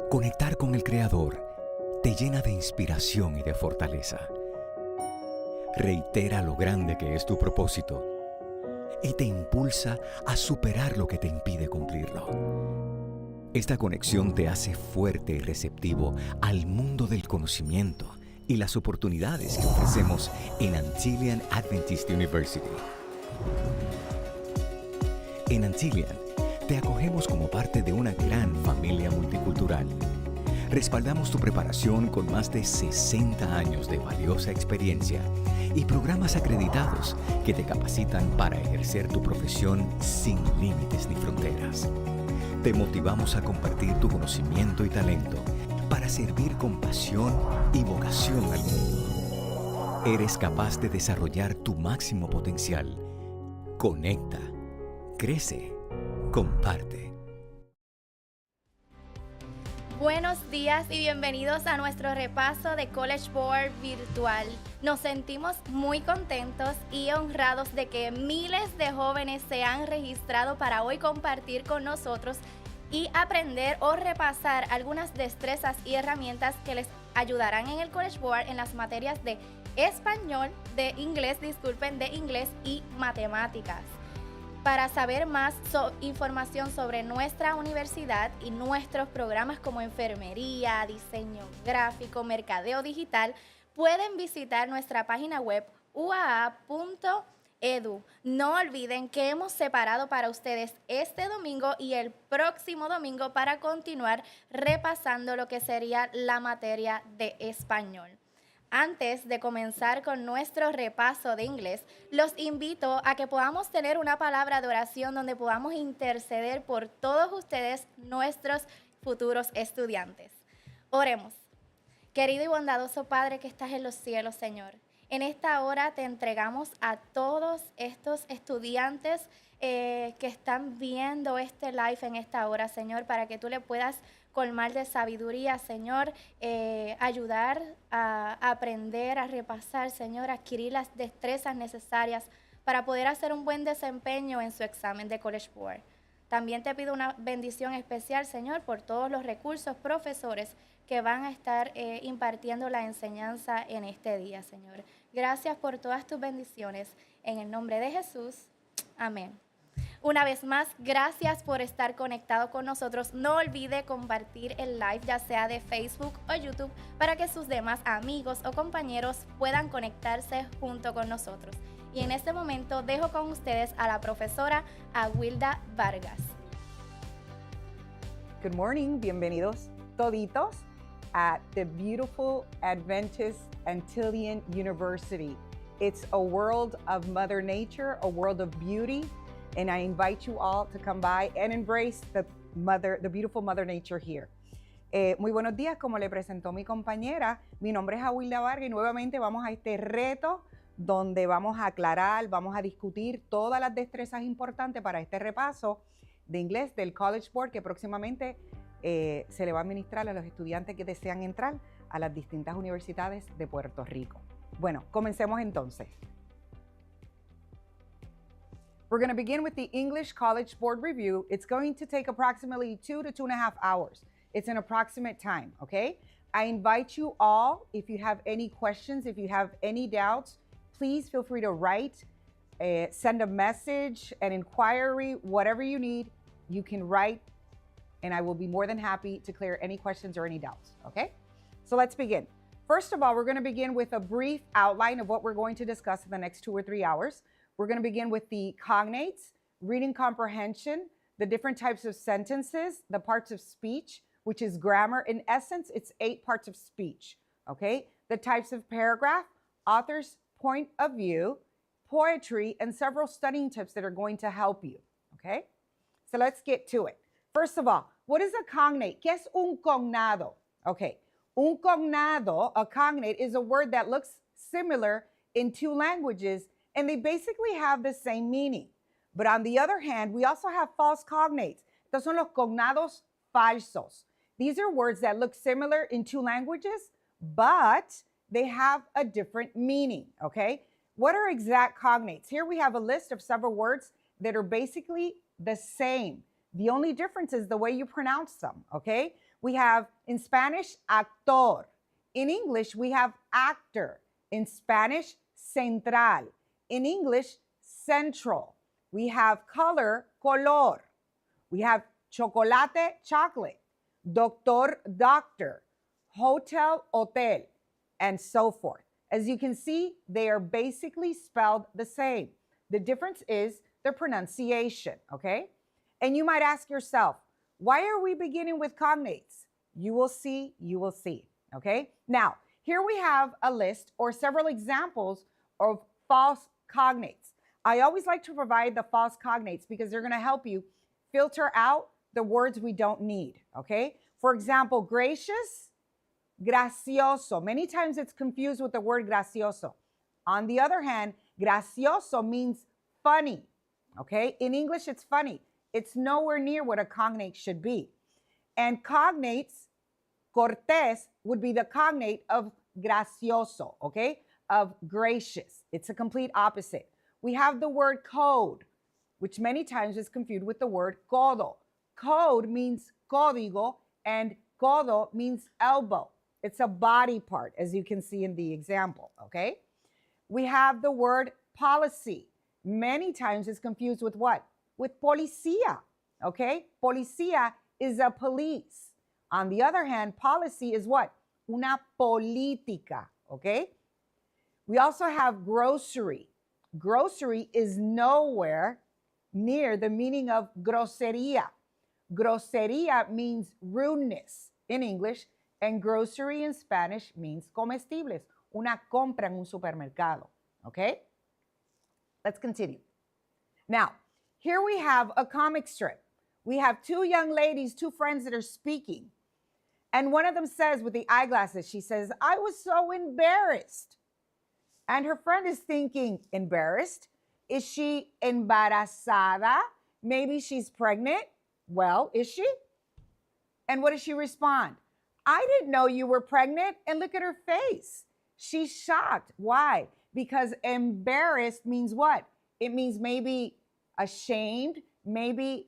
Conectar con el Creador te llena de inspiración y de fortaleza. Reitera lo grande que es tu propósito y te impulsa a superar lo que te impide cumplirlo. Esta conexión te hace fuerte y receptivo al mundo del conocimiento y las oportunidades que ofrecemos en Antillean Adventist University. En Antillean, te acogemos como parte de una gran familia multicultural. Respaldamos tu preparación con más de 60 años de valiosa experiencia y programas acreditados que te capacitan para ejercer tu profesión sin límites ni fronteras. Te motivamos a compartir tu conocimiento y talento para servir con pasión y vocación al mundo. Eres capaz de desarrollar tu máximo potencial. Conecta, crece, comparte. Buenos días y bienvenidos a nuestro repaso de College Board virtual. Nos sentimos muy contentos y honrados de que miles de jóvenes se han registrado para hoy compartir con nosotros y aprender o repasar algunas destrezas y herramientas que les ayudarán en el College Board en las materias de español, de inglés y matemáticas. Para saber más información sobre nuestra universidad y nuestros programas como enfermería, diseño gráfico, mercadeo digital, pueden visitar nuestra página web uaa.edu. No olviden que hemos separado para ustedes este domingo y el próximo domingo para continuar repasando lo que sería la materia de español. Antes de comenzar con nuestro repaso de inglés, los invito a que podamos tener una palabra de oración donde podamos interceder por todos ustedes, nuestros futuros estudiantes. Oremos. Querido y bondadoso Padre que estás en los cielos, Señor, en esta hora te entregamos a todos estos estudiantes que están viendo este live en esta hora, Señor, para que tú le puedas colmar de sabiduría, Señor, ayudar a aprender, a repasar, Señor, adquirir las destrezas necesarias para poder hacer un buen desempeño en su examen de College Board. También te pido una bendición especial, Señor, por todos los recursos, profesores que van a estar impartiendo la enseñanza en este día, Señor. Gracias por todas tus bendiciones. En el nombre de Jesús, amén. Una vez más, gracias por estar conectado con nosotros. No olvide compartir el live, ya sea de Facebook o YouTube, para que sus demás amigos o compañeros puedan conectarse junto con nosotros. Y en este momento dejo con ustedes a la profesora Awilda Vargas. Good morning, bienvenidos toditos at the beautiful Adventist Antillean University. It's a world of Mother Nature, a world of beauty. And I invite you all to come by and embrace the beautiful Mother Nature here. Muy buenos días, como le presentó mi compañera, mi nombre es Awilda Vargas y nuevamente vamos a este reto donde vamos a aclarar, vamos a discutir todas las destrezas importantes para este repaso de inglés del College Board que próximamente se le va a administrar a los estudiantes que desean entrar a las distintas universidades de Puerto Rico. Bueno, comencemos entonces. We're going to begin with the English College Board Review. It's going to take approximately 2 to 2.5 hours. It's an approximate time, okay? I invite you all, if you have any questions, if you have any doubts, please feel free to write, send a message, an inquiry, whatever you need, you can write, and I will be more than happy to clear any questions or any doubts, okay? So let's begin. First of all, we're going to begin with a brief outline of what we're going to discuss in the next 2 or 3 hours. We're going to begin with the cognates, reading comprehension, the different types of sentences, the parts of speech, which is grammar. In essence, it's 8 parts of speech, okay? The types of paragraph, author's point of view, poetry, and several studying tips that are going to help you, okay? So let's get to it. First of all, what is a cognate? ¿Qué es un cognado? Okay, un cognado, a cognate, is a word that looks similar in 2 languages and they basically have the same meaning. But on the other hand, we also have false cognates. Estos son los cognados falsos. These are words that look similar in 2 languages, but they have a different meaning, okay? What are exact cognates? Here we have a list of several words that are basically the same. The only difference is the way you pronounce them, okay? We have, in Spanish, actor. In English, we have actor. In Spanish, central. In English, central. We have color, color. We have chocolate, chocolate. Doctor, doctor. Hotel, hotel, and so forth. As you can see, they are basically spelled the same. The difference is the pronunciation, okay? And you might ask yourself, why are we beginning with cognates? You will see, okay? Now, here we have a list or several examples of false cognates. I always like to provide the false cognates because they're gonna help you filter out the words we don't need, okay? For example, gracious, gracioso. Many times it's confused with the word gracioso. On the other hand, gracioso means funny, okay? In English, it's funny. It's nowhere near what a cognate should be. And cognates, cortés, would be the cognate of gracioso, okay? Of gracious. It's a complete opposite. We have the word code, which many times is confused with the word codo. Code means código, and codo means elbow. It's a body part, as you can see in the example, okay? We have the word policy. Many times it's confused with what? With policía, okay? Policía is a police. On the other hand, policy is what? Una política, okay? We also have grocery. Grocery is nowhere near the meaning of grosería. Grosería means rudeness in English, and grocery in Spanish means comestibles. Una compra en un supermercado, okay? Let's continue. Now, here we have a comic strip. We have two young ladies, two friends that are speaking. And one of them says with the eyeglasses, she says, I was so embarrassed. And her friend is thinking, embarrassed? Is she embarazada? Maybe she's pregnant. Well, is she? And what does she respond? I didn't know you were pregnant. And look at her face. She's shocked. Why? Because embarrassed means what? It means maybe ashamed. Maybe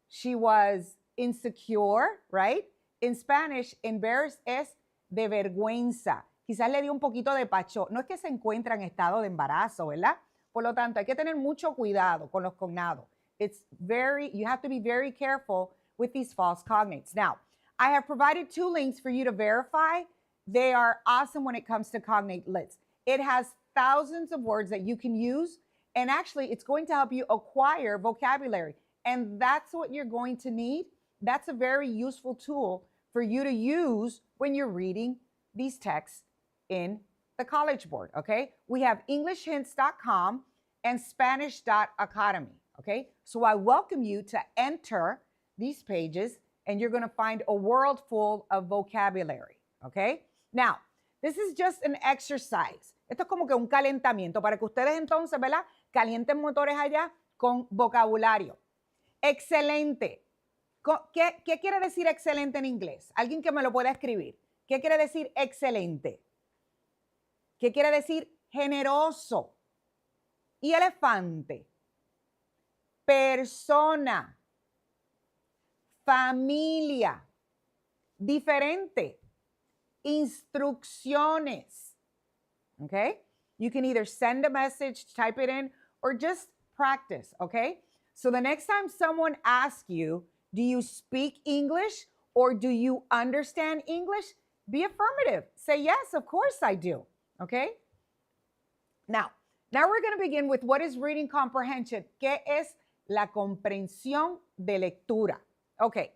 she was insecure, right? In Spanish, embarrassed es de vergüenza. Quizás le dio un poquito de pacho. No es que se encuentra en estado de embarazo, ¿verdad? Por lo tanto, hay que tener mucho cuidado con los cognados. You have to be very careful with these false cognates. Now, I have provided two links for you to verify. They are awesome when it comes to cognate lists. It has thousands of words that you can use, and actually, it's going to help you acquire vocabulary. And that's what you're going to need. That's a very useful tool for you to use when you're reading these texts in the College Board, okay? We have EnglishHints.com and Spanish.academy, okay? So I welcome you to enter these pages, and you're going to find a world full of vocabulary, okay? Now, this is just an exercise. Esto es como que un calentamiento para que ustedes entonces, ¿verdad? Calienten motores allá con vocabulario. Excelente. ¿Qué quiere decir excelente en inglés? Alguien que me lo pueda escribir. ¿Qué quiere decir excelente? ¿Qué quiere decir generoso? Y elefante. Persona. Familia. Diferente. Instrucciones. Okay? You can either send a message, type it in, or just practice, okay? So the next time someone asks you, do you speak English or do you understand English? Be affirmative. Say, yes, of course I do, okay? Now we're going to begin with what is reading comprehension. ¿Qué es la comprensión de lectura? Okay,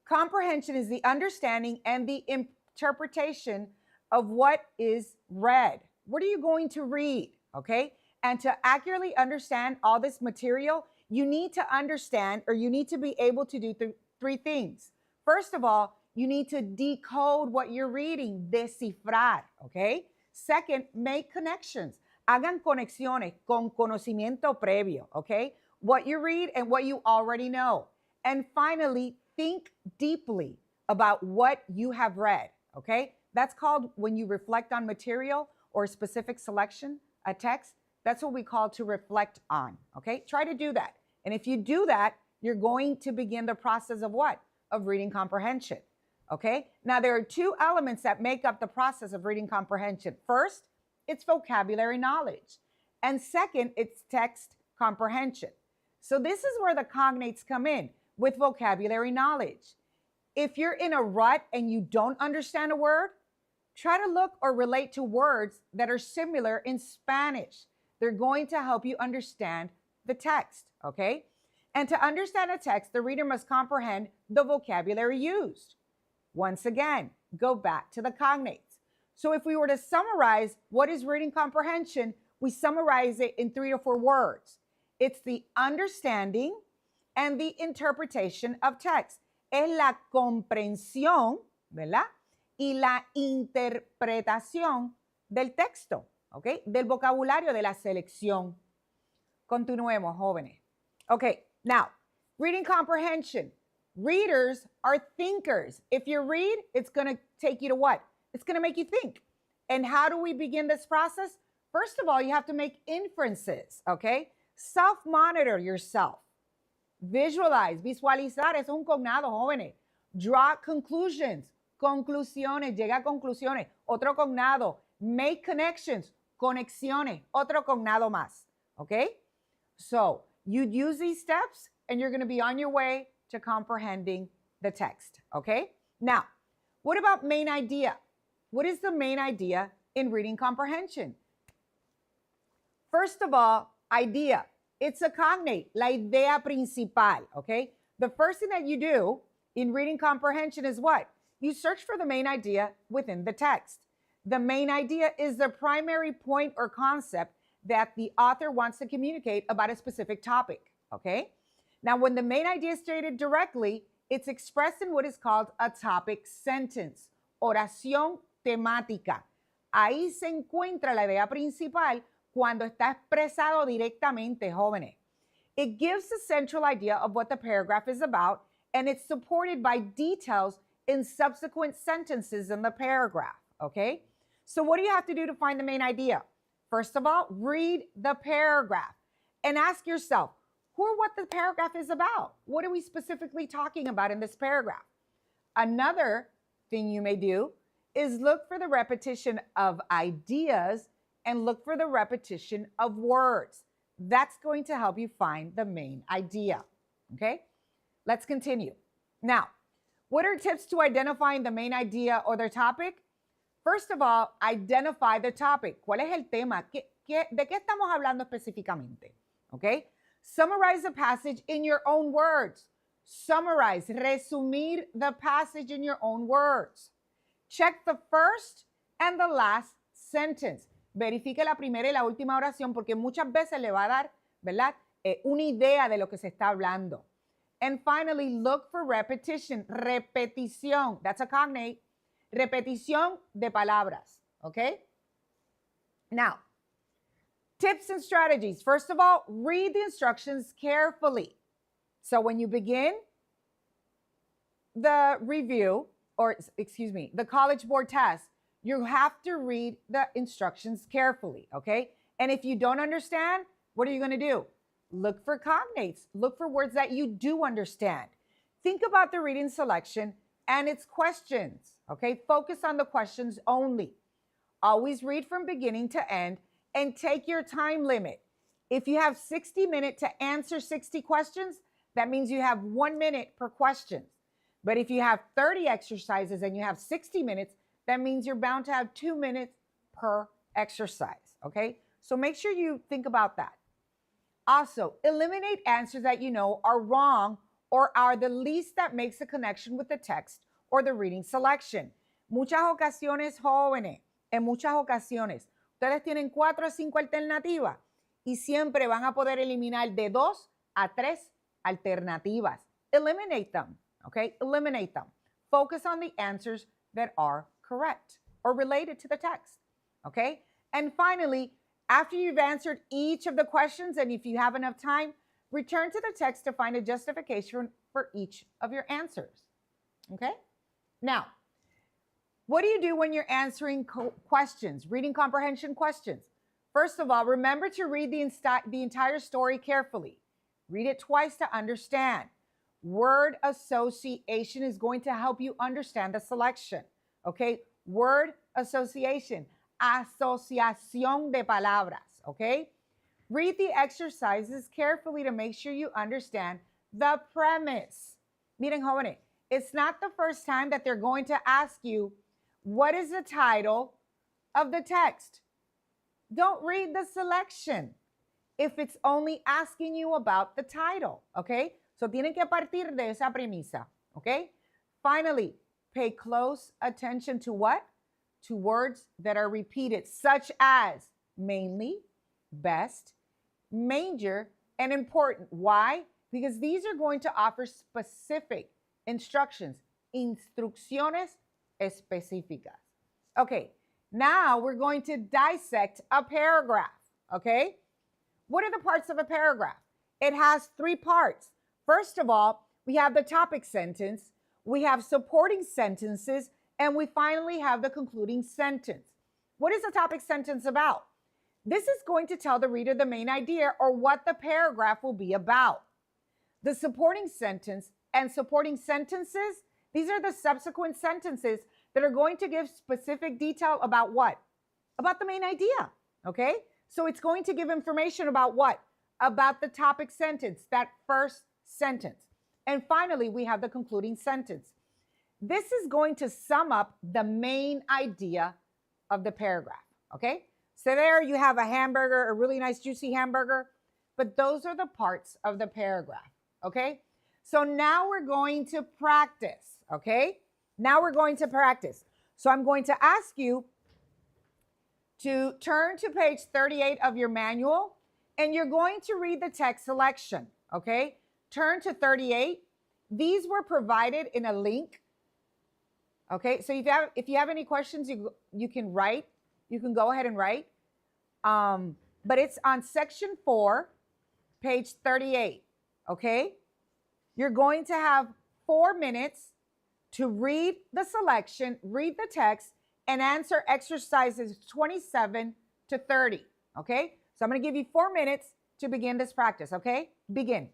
comprehension is the understanding and the interpretation of what is read. What are you going to read, okay? And to accurately understand all this material, you need to understand, or you need to be able to do three things. First of all, you need to decode what you're reading, descifrar, okay? Second, make connections. Hagan conexiones con conocimiento previo, okay? What you read and what you already know. And finally, think deeply about what you have read, okay? That's called when you reflect on material or a specific selection, a text. That's what we call to reflect on, okay? Try to do that. And if you do that, you're going to begin the process of what? Of reading comprehension. Okay? Now, there are two elements that make up the process of reading comprehension. First, it's vocabulary knowledge. And second, it's text comprehension. So this is where the cognates come in with vocabulary knowledge. If you're in a rut and you don't understand a word, try to look or relate to words that are similar in Spanish. They're going to help you understand the text, okay? And to understand a text, the reader must comprehend the vocabulary used. Once again, go back to the cognates. So if we were to summarize what is reading comprehension, we summarize it in 3 to 4 words. It's the understanding and the interpretation of text. Es la comprensión, ¿verdad? Y la interpretación del texto, ¿ok? Del vocabulario, de la selección. Continuemos, jóvenes. Okay, now, reading comprehension. Readers are thinkers. If you read, it's going to take you to what? It's going to make you think. And how do we begin this process? First of all, you have to make inferences, okay? Self-monitor yourself. Visualize, visualizar, es un cognado, jóvenes. Draw conclusions, conclusiones, llega a conclusiones. Otro cognado. Make connections, conexiones. Otro cognado más, okay? So, you'd use these steps and you're going to be on your way to comprehending the text, okay? Now, what about main idea? What is the main idea in reading comprehension? First of all, idea. It's a cognate, la idea principal, okay? The first thing that you do in reading comprehension is what? You search for the main idea within the text. The main idea is the primary point or concept that the author wants to communicate about a specific topic, okay? Now, when the main idea is stated directly, it's expressed in what is called a topic sentence, oración temática. Ahí se encuentra la idea principal cuando está expresado directamente, jóvenes. It gives the central idea of what the paragraph is about, and it's supported by details in subsequent sentences in the paragraph, okay? So what do you have to do to find the main idea? First of all, read the paragraph and ask yourself, who or what the paragraph is about? What are we specifically talking about in this paragraph? Another thing you may do is look for the repetition of ideas and look for the repetition of words. That's going to help you find the main idea, okay? Let's continue. Now, what are tips to identifying the main idea or the topic? First of all, identify the topic. ¿Cuál es el tema? ¿De qué estamos hablando específicamente? Okay? Summarize the passage in your own words. Summarize, resumir the passage in your own words. Check the first and the last sentence. Verifique la primera y la última oración porque muchas veces le va a dar, ¿verdad? Una idea de lo que se está hablando. And finally, look for repetition. Repetición. That's a cognate. Repetición de palabras. Okay? Now, tips and strategies. First of all, read the instructions carefully. So when you begin the review, or excuse me, the College Board test, you have to read the instructions carefully, okay? And if you don't understand, what are you going to do? Look for cognates. Look for words that you do understand. Think about the reading selection and its questions, okay? Focus on the questions only. Always read from beginning to end and take your time limit. If you have 60 minutes to answer 60 questions, that means you have 1 minute per question. But if you have 30 exercises and you have 60 minutes, that means you're bound to have 2 minutes per exercise, okay? So make sure you think about that. Also, eliminate answers that you know are wrong or are the least that makes a connection with the text or the reading selection. Muchas ocasiones, jóvenes, en muchas ocasiones, ustedes tienen 4 o 5 alternativas y siempre van a poder eliminar de 2 a 3 alternativas. Eliminate them, okay? Eliminate them. Focus on the answers that are correct or related to the text, okay? And finally, after you've answered each of the questions, and if you have enough time, return to the text to find a justification for each of your answers, okay? Now, what do you do when you're answering questions, reading comprehension questions? First of all, remember to read the entire story carefully. Read it twice to understand. Word association is going to help you understand the selection. Okay? Word association. Asociación de palabras. Okay? Read the exercises carefully to make sure you understand the premise. Miren, jóvenes, it's not the first time that they're going to ask you, what is the title of the text? Don't read the selection if it's only asking you about the title, okay? So tienen que partir de esa premisa, okay? Finally, pay close attention to what? To words that are repeated, such as mainly, best, major, and important. Why? Because these are going to offer specific instructions, instrucciones específicas. Okay, now we're going to dissect a paragraph, okay? What are the parts of a paragraph? It has three parts. First of all, we have the topic sentence, we have supporting sentences, and we finally have the concluding sentence. What is the topic sentence about? This is going to tell the reader the main idea or what the paragraph will be about. The supporting sentence and supporting sentences, these are the subsequent sentences that are going to give specific detail about what? About the main idea, okay? So it's going to give information about what? About the topic sentence, that first sentence. And finally, we have the concluding sentence. This is going to sum up the main idea of the paragraph, okay? So there you have a hamburger, a really nice juicy hamburger, but those are the parts of the paragraph, okay? So now we're going to practice, okay? Now we're going to practice. So I'm going to ask you to turn to page 38 of your manual, and you're going to read the text selection, okay? Turn to 38. These were provided in a link, okay? So if you have any questions, you can write. You can go ahead and write. But it's on section 4, page 38, okay? You're going to have 4 minutes to read the selection, read the text, and answer exercises 27 to 30, okay? So I'm going to give you 4 minutes to begin this practice, okay? Begin.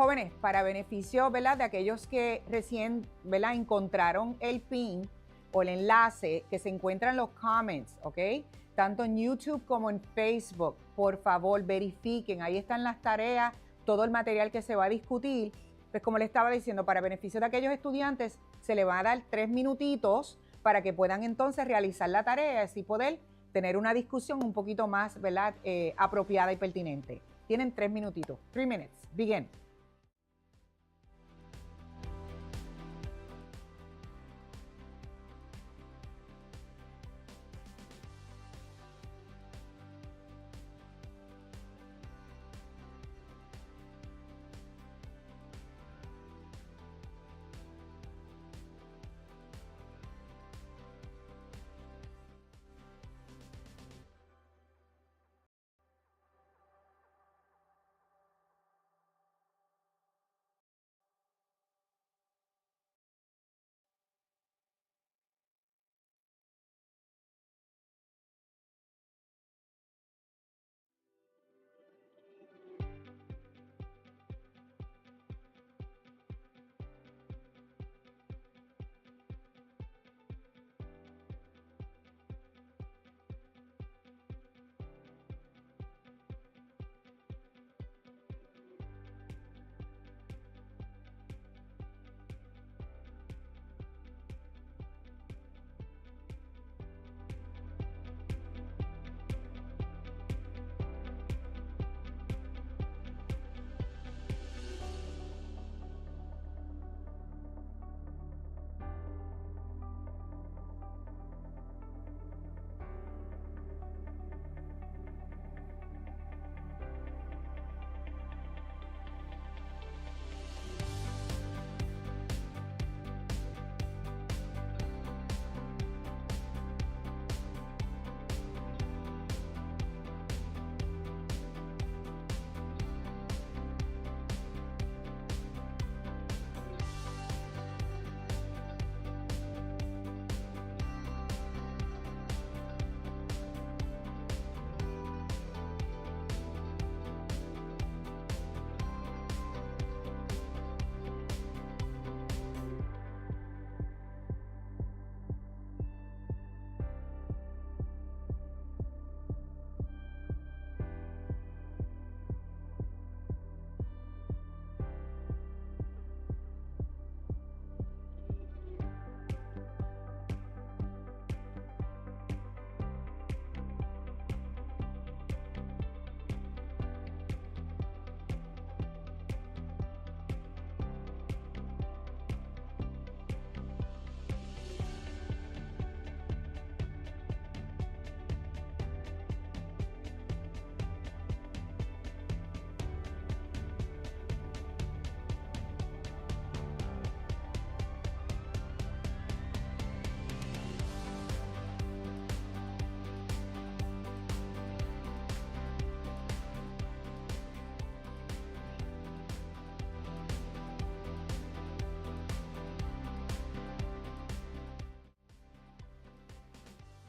Jóvenes, para beneficio, ¿verdad?, de aquellos que recién, ¿verdad?, encontraron el pin o el enlace que se encuentra en los comments, ¿ok? Tanto en YouTube como en Facebook. Por favor, verifiquen. Ahí están las tareas, todo el material que se va a discutir. Pues como les estaba diciendo, para beneficio de aquellos estudiantes, se le va a dar 3 minutitos para que puedan entonces realizar la tarea y así poder tener una discusión un poquito más, ¿verdad?, apropiada y pertinente. Tienen 3 minutitos. 3 minutes. Begin.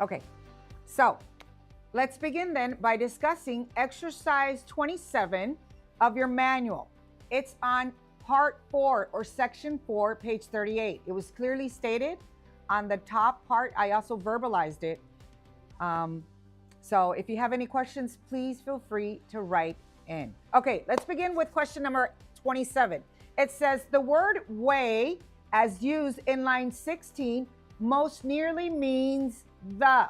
Okay, so let's begin then by discussing exercise 27 of your manual. It's on part 4 or section 4, page 38. It was clearly stated on the top part. I also verbalized it. So if you have any questions, please feel free to write in. Okay, let's begin with question number 27. It says the word way, as used in line 16, most nearly means the.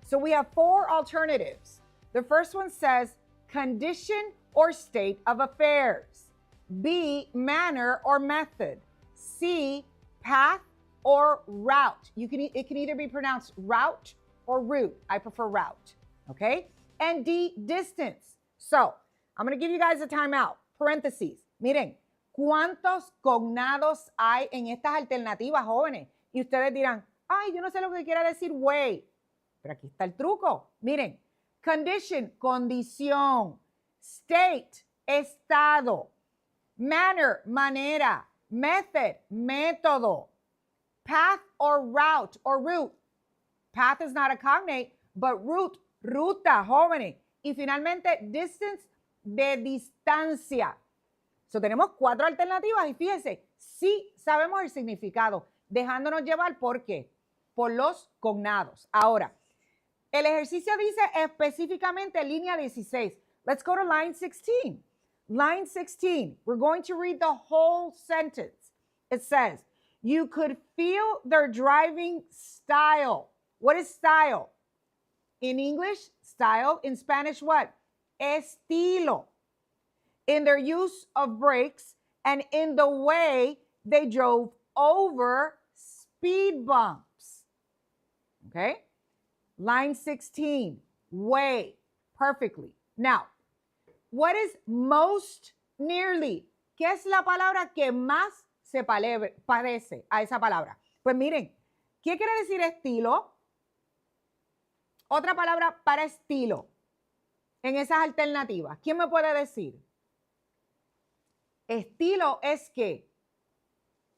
So we have 4 alternatives. The first one says condition or state of affairs. B, manner or method. C, path or route. It can either be pronounced route or route. I prefer route. Okay? And D, distance. So I'm going to give you guys a timeout. Parentheses. Miren, ¿cuántos cognados hay en estas alternativas, jóvenes? Y ustedes dirán, ay, yo no sé lo que quiera decir way. Pero aquí está el truco. Miren, condition, condición. State, estado. Manner, manera. Method, método. Path or route. Path is not a cognate, but route, ruta, jóvenes. Y finalmente, distance, de distancia. So, tenemos 4 alternativas y fíjense, sí sabemos el significado, dejándonos llevar, ¿por qué? Por los cognados. Ahora, el ejercicio dice específicamente línea 16. Let's go to line 16. Line 16, we're going to read the whole sentence. It says, you could feel their driving style. What is style? In English, style. In Spanish, what? Estilo. In their use of brakes and in the way they drove over speed bumps. Okay? Line 16, way, perfectly. Now, what is most nearly? ¿Qué es la palabra que más se parece a esa palabra? Pues miren, ¿qué quiere decir estilo? Otra palabra para estilo en esas alternativas. ¿Quién me puede decir? Estilo es que,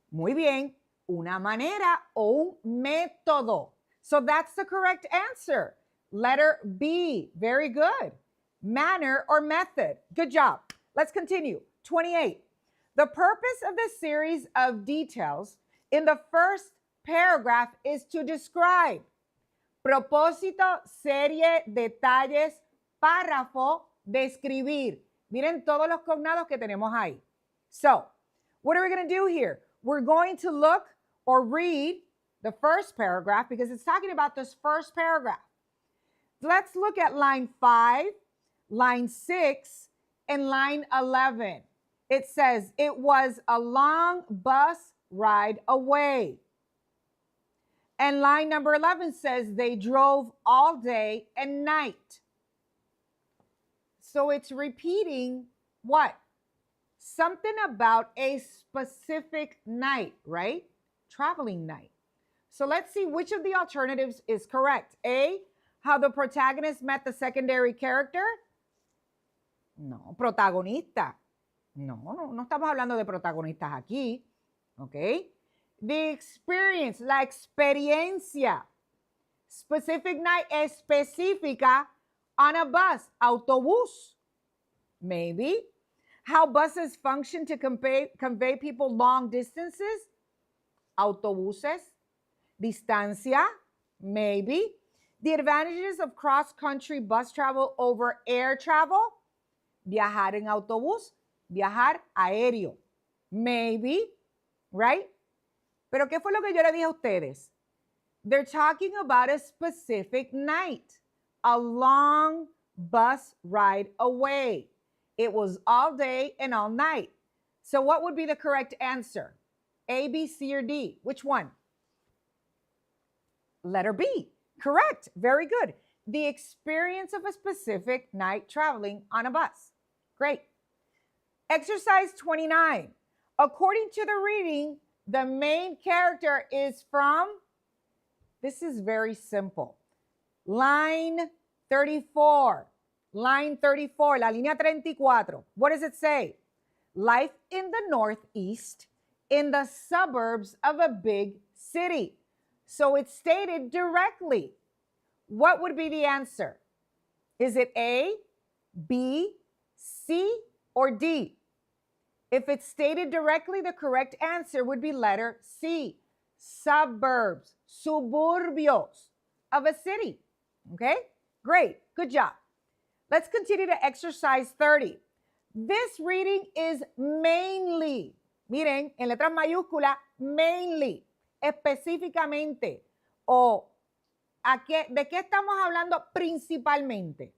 muy bien, una manera o un método. So that's the correct answer. Letter B, very good. Manner or method, good job. Let's continue. 28. The purpose of the series of details in the first paragraph is to describe. Propósito, serie, detalles, párrafo, describir. Miren todos los cognados que tenemos ahí. So, what are we going to do here? We're going to look or read the first paragraph because it's talking about this first paragraph. Let's look at line 5, line 6, and line 11. It says, it was a long bus ride away. And line number 11 says, they drove all day and night. So it's repeating what? Something about a specific night, right? Traveling night. So let's see which of the alternatives is correct. A, how the protagonist met the secondary character. No, protagonista. No estamos hablando de protagonistas aquí. Okay. The experience, la experiencia. Specific night, específica, on a bus, autobús. Maybe. How buses function to convey people long distances. Autobuses. Distancia. Maybe. The advantages of cross-country bus travel over air travel. Viajar en autobús. Viajar aéreo. Maybe. Right? Pero ¿qué fue lo que yo le dije a ustedes? They're talking about a specific night. A long bus ride away. It was all day and all night. So what would be the correct answer? A, B, C, or D? Which one? Letter B. Correct. Very good. The experience of a specific night traveling on a bus. Great. Exercise 29. According to the reading, the main character is from, this is very simple. Line 34. Line 34, la línea 34. What does it say? Life in the Northeast, in the suburbs of a big city. So it's stated directly. What would be the answer? Is it A, B, C, or D? If it's stated directly, the correct answer would be letter C. Suburbs, suburbios of a city. Okay? Great. Good job. Let's continue to exercise 30. This reading is mainly, miren, en letras mayúsculas, mainly, específicamente, o ¿de qué estamos hablando principalmente?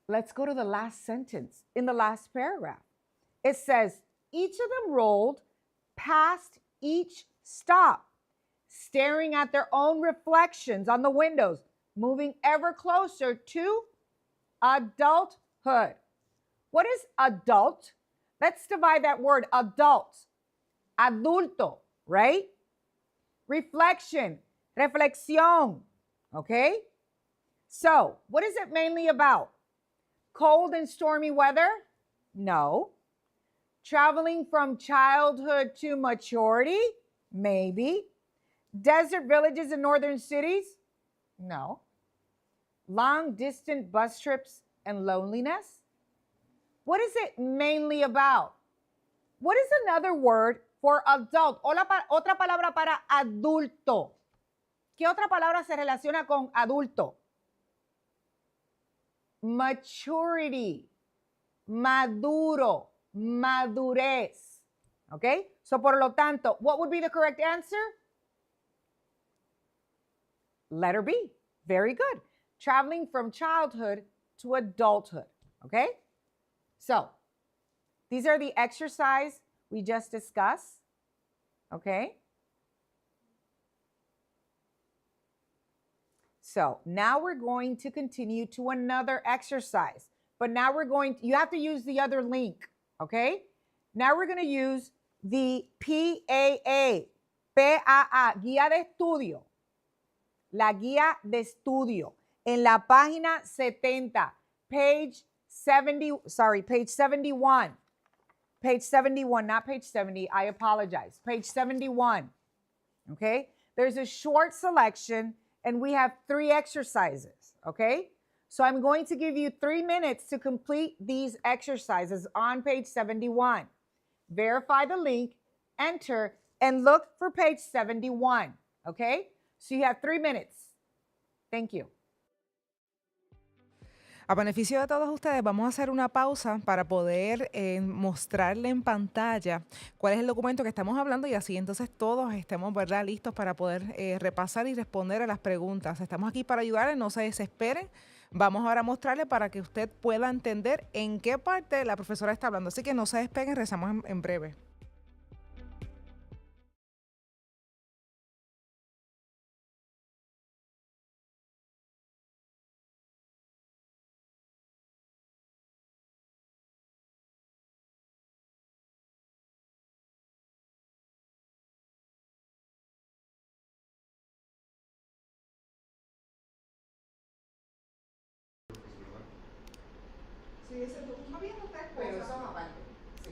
Let's go to the last sentence in the last paragraph. It says, each of them rolled past each stop, staring at their own reflections on the windows, moving ever closer to adulthood. What is adult? Let's divide that word, adult. Adulto, right? Reflection, reflexión, okay? So, what is it mainly about? Cold and stormy weather? No. Traveling from childhood to maturity? Maybe. Desert villages and northern cities? No. Long distant bus trips and loneliness? What is it mainly about? What is another word for adult? Otra palabra para adulto. ¿Qué otra palabra se relaciona con adulto? Maturity, maduro, madurez. Okay? So, por lo tanto, what would be the correct answer? Letter B. Very good. Traveling from childhood to adulthood. Okay? So, these are the exercise we just discussed. Okay? So, now we're going to continue to another exercise. But now you have to use the other link. Okay? Now we're going to use the PAA, Guía de Estudio. La guía de estudio. En la página 70, page 71. Page 71, not page 70. I apologize. Page 71. Okay? There's a short selection, and we have 3 exercises. Okay? So I'm going to give you 3 minutes to complete these exercises on page 71. Verify the link, enter, and look for page 71. Okay? So you have 3 minutes. Thank you. A beneficio de todos ustedes, vamos a hacer una pausa para poder mostrarle en pantalla cuál es el documento que estamos hablando y así entonces todos estemos, ¿verdad?, listos para poder repasar y responder a las preguntas. Estamos aquí para ayudarles, no se desesperen. Vamos ahora a mostrarle para que usted pueda entender en qué parte la profesora está hablando. Así que no se despeguen, rezamos en breve. Sí, ese no había notar, pero eso aparte. Sí.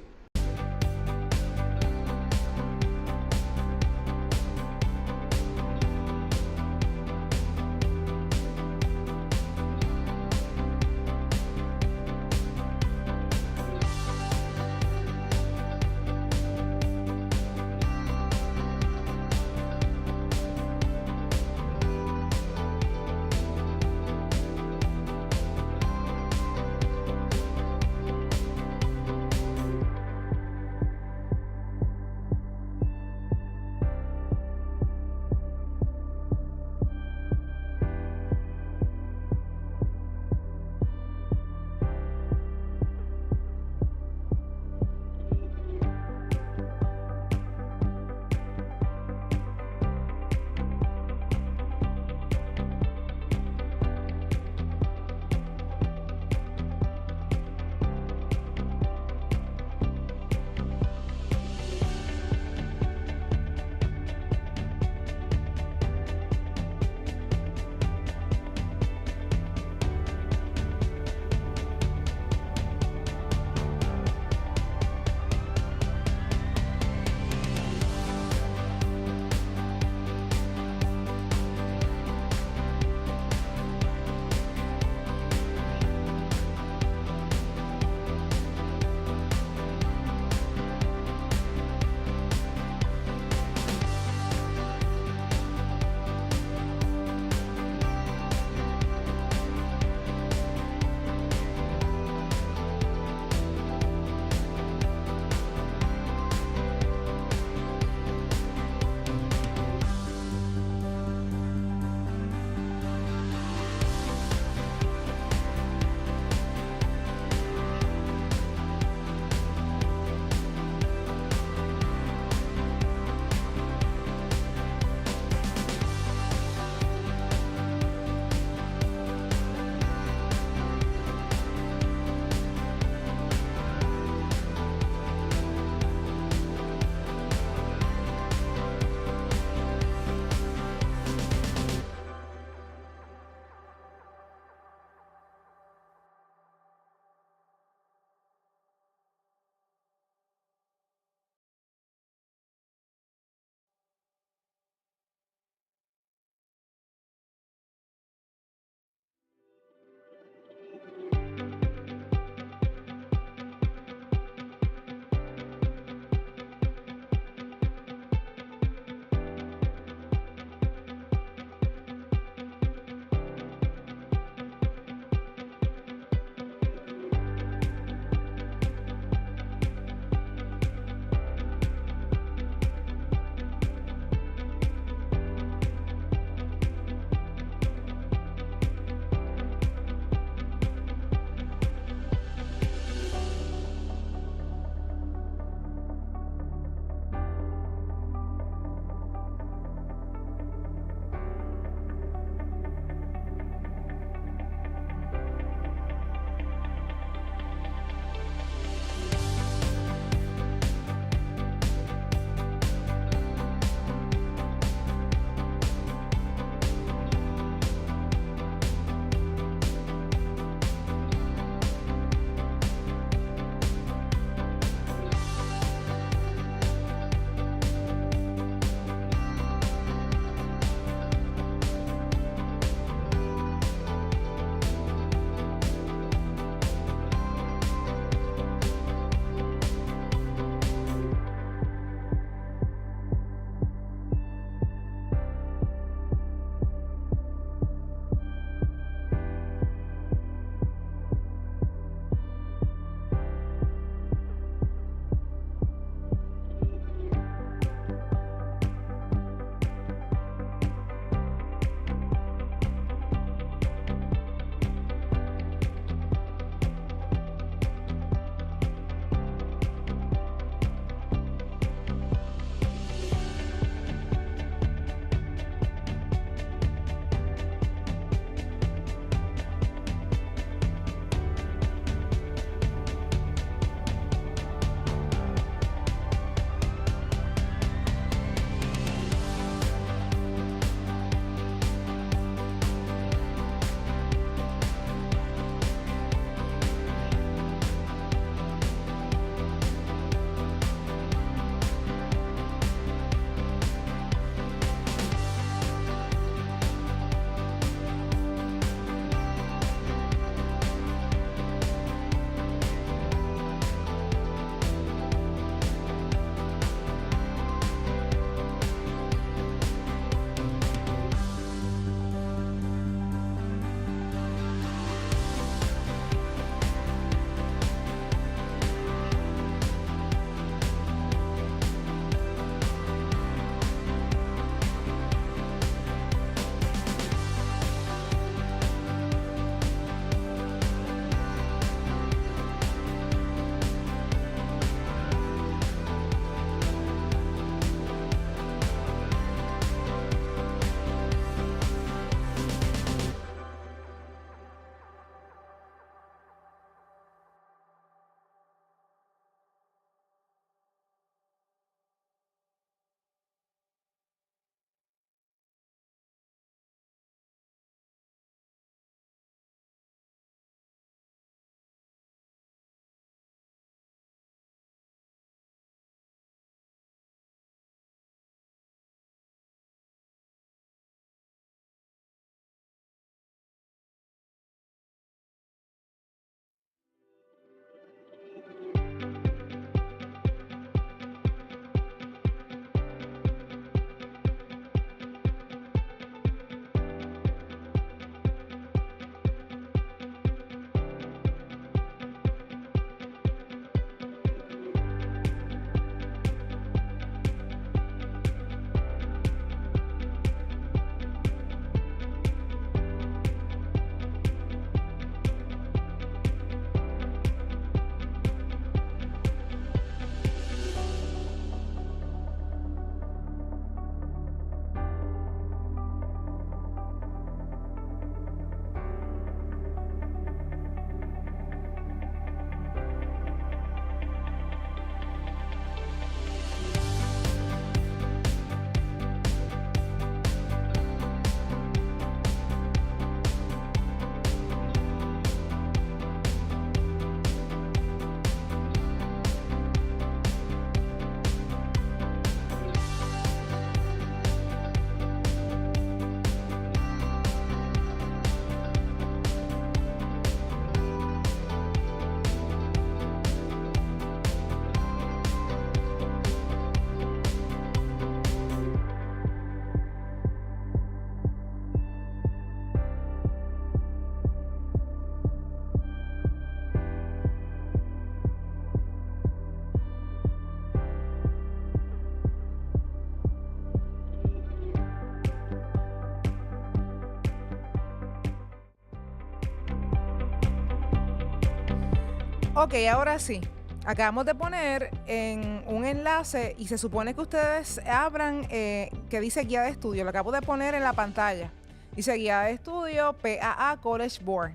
Ok, ahora sí. Acabamos de poner en un enlace y se supone que ustedes abran que dice guía de estudio. Lo acabo de poner en la pantalla. Dice guía de estudio PAA College Board.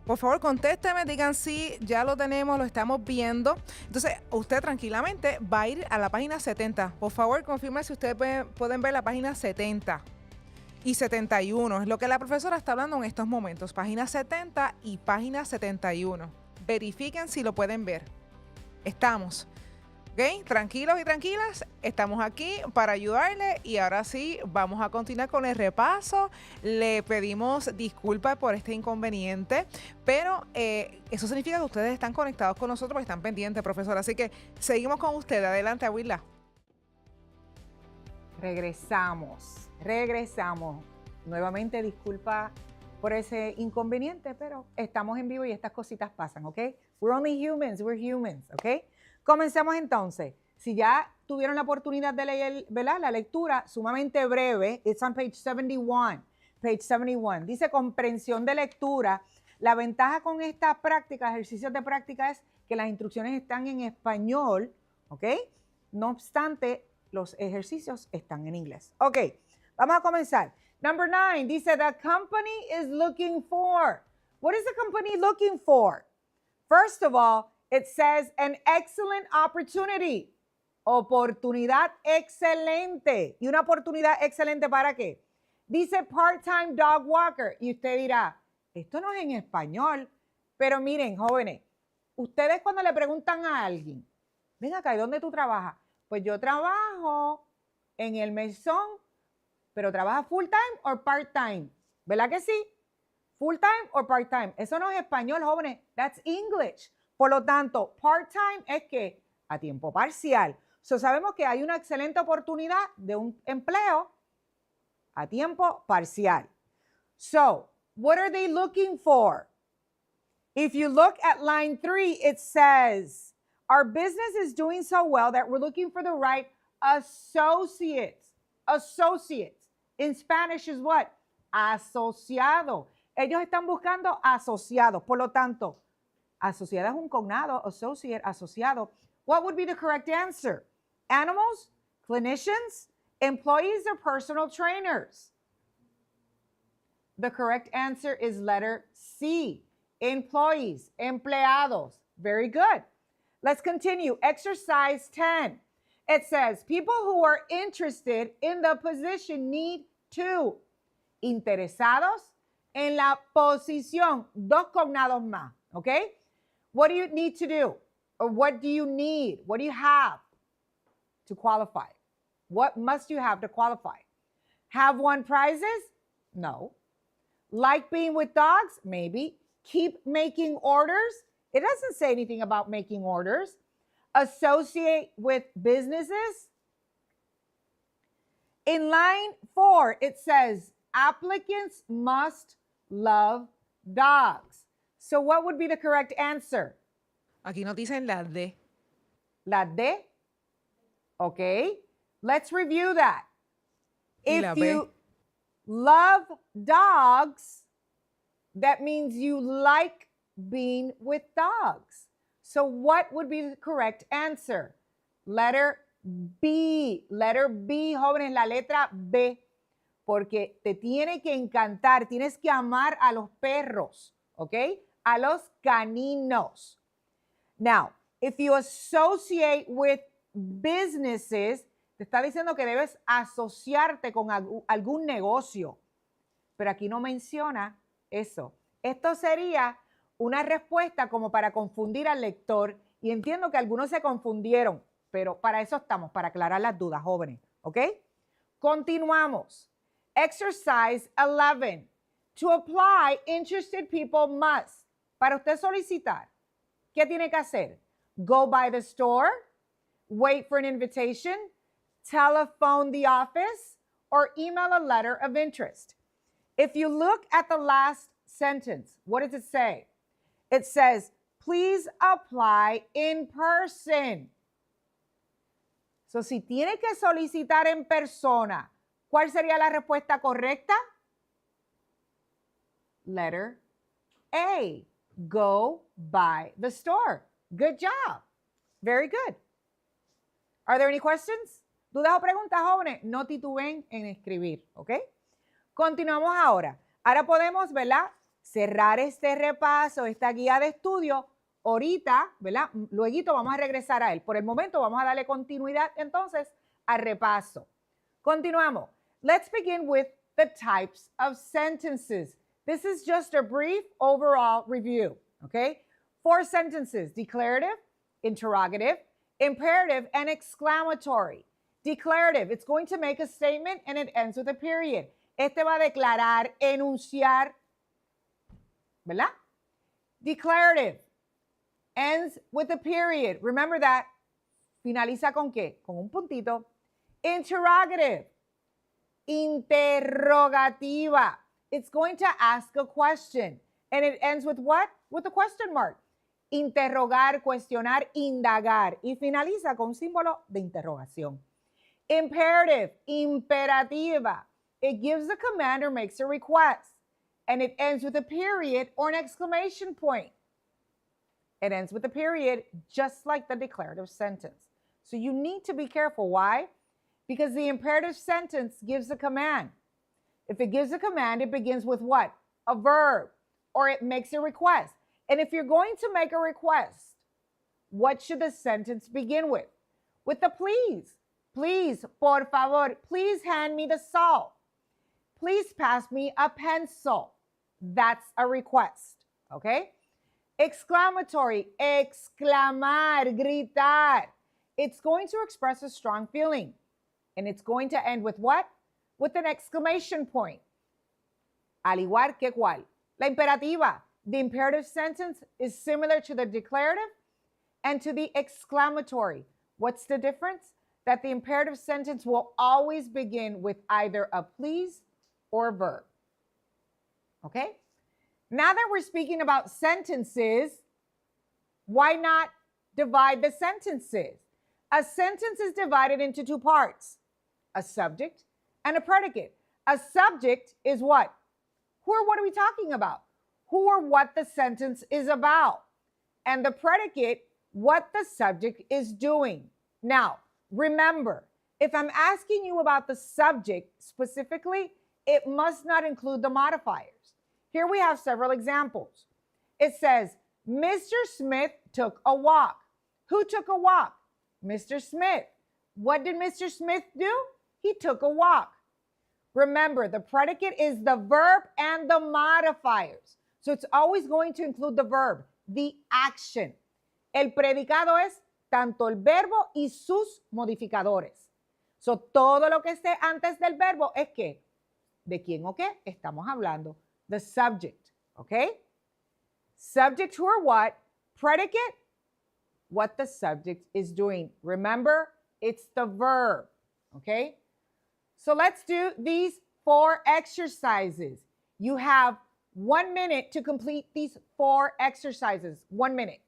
Por favor, contésteme, digan sí, ya lo tenemos, lo estamos viendo. Entonces, usted tranquilamente va a ir a la página 70. Por favor, confirme si ustedes pueden ver la página 70 y 71. Es lo que la profesora está hablando en estos momentos. Página 70 y página 71. Verifiquen si lo pueden ver. Estamos. ¿Ok? Tranquilos y tranquilas, estamos aquí para ayudarle y ahora sí vamos a continuar con el repaso. Le pedimos disculpas por este inconveniente, pero eso significa que ustedes están conectados con nosotros porque están pendientes, profesor. Así que seguimos con usted. Adelante, Aguila. Regresamos. Nuevamente, disculpa por ese inconveniente, pero estamos en vivo y estas cositas pasan, ¿ok? We're humans, ¿ok? Comencemos entonces. Si ya tuvieron la oportunidad de leer, ¿verdad? La lectura sumamente breve, it's on page 71. Page 71. Dice comprensión de lectura. La ventaja con estas prácticas, ejercicios de práctica, es que las instrucciones están en español, ¿ok? No obstante, los ejercicios están en inglés. Ok, vamos a comenzar. Number 9 dice, the company is looking for. What is the company looking for? First of all, it says an excellent opportunity. Oportunidad excelente. ¿Y una oportunidad excelente para qué? Dice part-time dog walker. Y usted dirá, esto no es en español. Pero miren, jóvenes, ustedes cuando le preguntan a alguien, ven acá, ¿y dónde tú trabajas? Pues yo trabajo en el mesón, pero ¿trabaja full-time o part-time? ¿Verdad que sí? Full-time o part-time. Eso no es español, jóvenes. That's English. Por lo tanto, part-time es que a tiempo parcial. So, sabemos que hay una excelente oportunidad de un empleo a tiempo parcial. So, what are they looking for? If you look at line 3, it says, our business is doing so well that we're looking for the right associates. Associates. In Spanish is what? Asociado. Ellos están buscando asociados. Por lo tanto, asociado es un cognado, associate, asociado. What would be the correct answer? Animals, clinicians, employees, or personal trainers? The correct answer is letter C. Employees, empleados. Very good. Let's continue. Exercise 10. It says, people who are interested in the position need to. Interesados en la posición. Dos cognados más. Okay? What do you need to do? Or what do you need? What do you have to qualify? What must you have to qualify? Have won prizes? No. Like being with dogs? Maybe. Keep making orders? It doesn't say anything about making orders. Associate with businesses? In line 4, it says, applicants must love dogs. So what would be the correct answer? Aquí nos dicen la D. La D? Okay. Let's review that. Y la If B. you love dogs, that means you like being with dogs. So what would be the correct answer? Letter B. Letter B, jóvenes, la letra B. Porque te tiene que encantar, tienes que amar a los perros, ¿ok? A los caninos. Now, if you associate with businesses, te está diciendo que debes asociarte con algún negocio. Pero aquí no menciona eso. Esto sería una respuesta como para confundir al lector. Y entiendo que algunos se confundieron, pero para eso estamos, para aclarar las dudas, jóvenes. ¿Ok? Continuamos. Exercise 11. To apply, interested people must. Para usted solicitar, ¿qué tiene que hacer? Go by the store, wait for an invitation, telephone the office, or email a letter of interest. If you look at the last sentence, what does it say? It says, please apply in person. So, si tiene que solicitar en persona, ¿cuál sería la respuesta correcta? Letter A. go by the store. Good job. Very good. Are there any questions? ¿Dudas o preguntas, jóvenes? No tituben en escribir, ¿ok? Continuamos ahora. Ahora podemos, ¿verdad? Cerrar este repaso, esta guía de estudio. Ahorita, ¿verdad? Luego vamos a regresar a él. Por el momento vamos a darle continuidad entonces al repaso. Continuamos. Let's begin with the types of sentences. This is just a brief overall review, okay? 4 sentences: declarative, interrogative, imperative, and exclamatory. Declarative, it's going to make a statement and it ends with a period. Este va a declarar, enunciar, ¿verdad? Declarative ends with a period. Remember that. Finaliza con qué? Con un puntito. Interrogative, interrogativa. It's going to ask a question. And it ends with what? With a question mark. Interrogar, cuestionar, indagar. Y finaliza con un símbolo de interrogación. Imperative, imperativa. It gives a command or makes a request. And it ends with a period or an exclamation point. It ends with a period, just like the declarative sentence. So you need to be careful. Why? Because the imperative sentence gives a command. If it gives a command, it begins with what? A verb, or it makes a request. And if you're going to make a request, what should the sentence begin with? With the please. Please, por favor, please hand me the salt. Please pass me a pencil. That's a request, okay? Exclamatory, exclamar, gritar. It's going to express a strong feeling. And it's going to end with what? With an exclamation point. Al igual que cuál. La imperativa. The imperative sentence is similar to the declarative and to the exclamatory. What's the difference? That the imperative sentence will always begin with either a please or a verb. Okay? Now that we're speaking about sentences, why not divide the sentences? A sentence is divided into 2 parts, a subject and a predicate. A subject is what? Who or what are we talking about? Who or what the sentence is about. And the predicate, what the subject is doing. Now, remember, if I'm asking you about the subject specifically, it must not include the modifiers. Here we have several examples. It says, Mr. Smith took a walk. Who took a walk? Mr. Smith. What did Mr. Smith do? He took a walk. Remember, the predicate is the verb and the modifiers. So it's always going to include the verb, the action. El predicado es tanto el verbo y sus modificadores. So todo lo que esté antes del verbo es que, ¿de quién o qué estamos hablando? The subject, okay? Subject who or what, predicate, what the subject is doing. Remember, it's the verb, okay? So let's do these 4 exercises. You have 1 minute to complete these 4 exercises. 1 minute.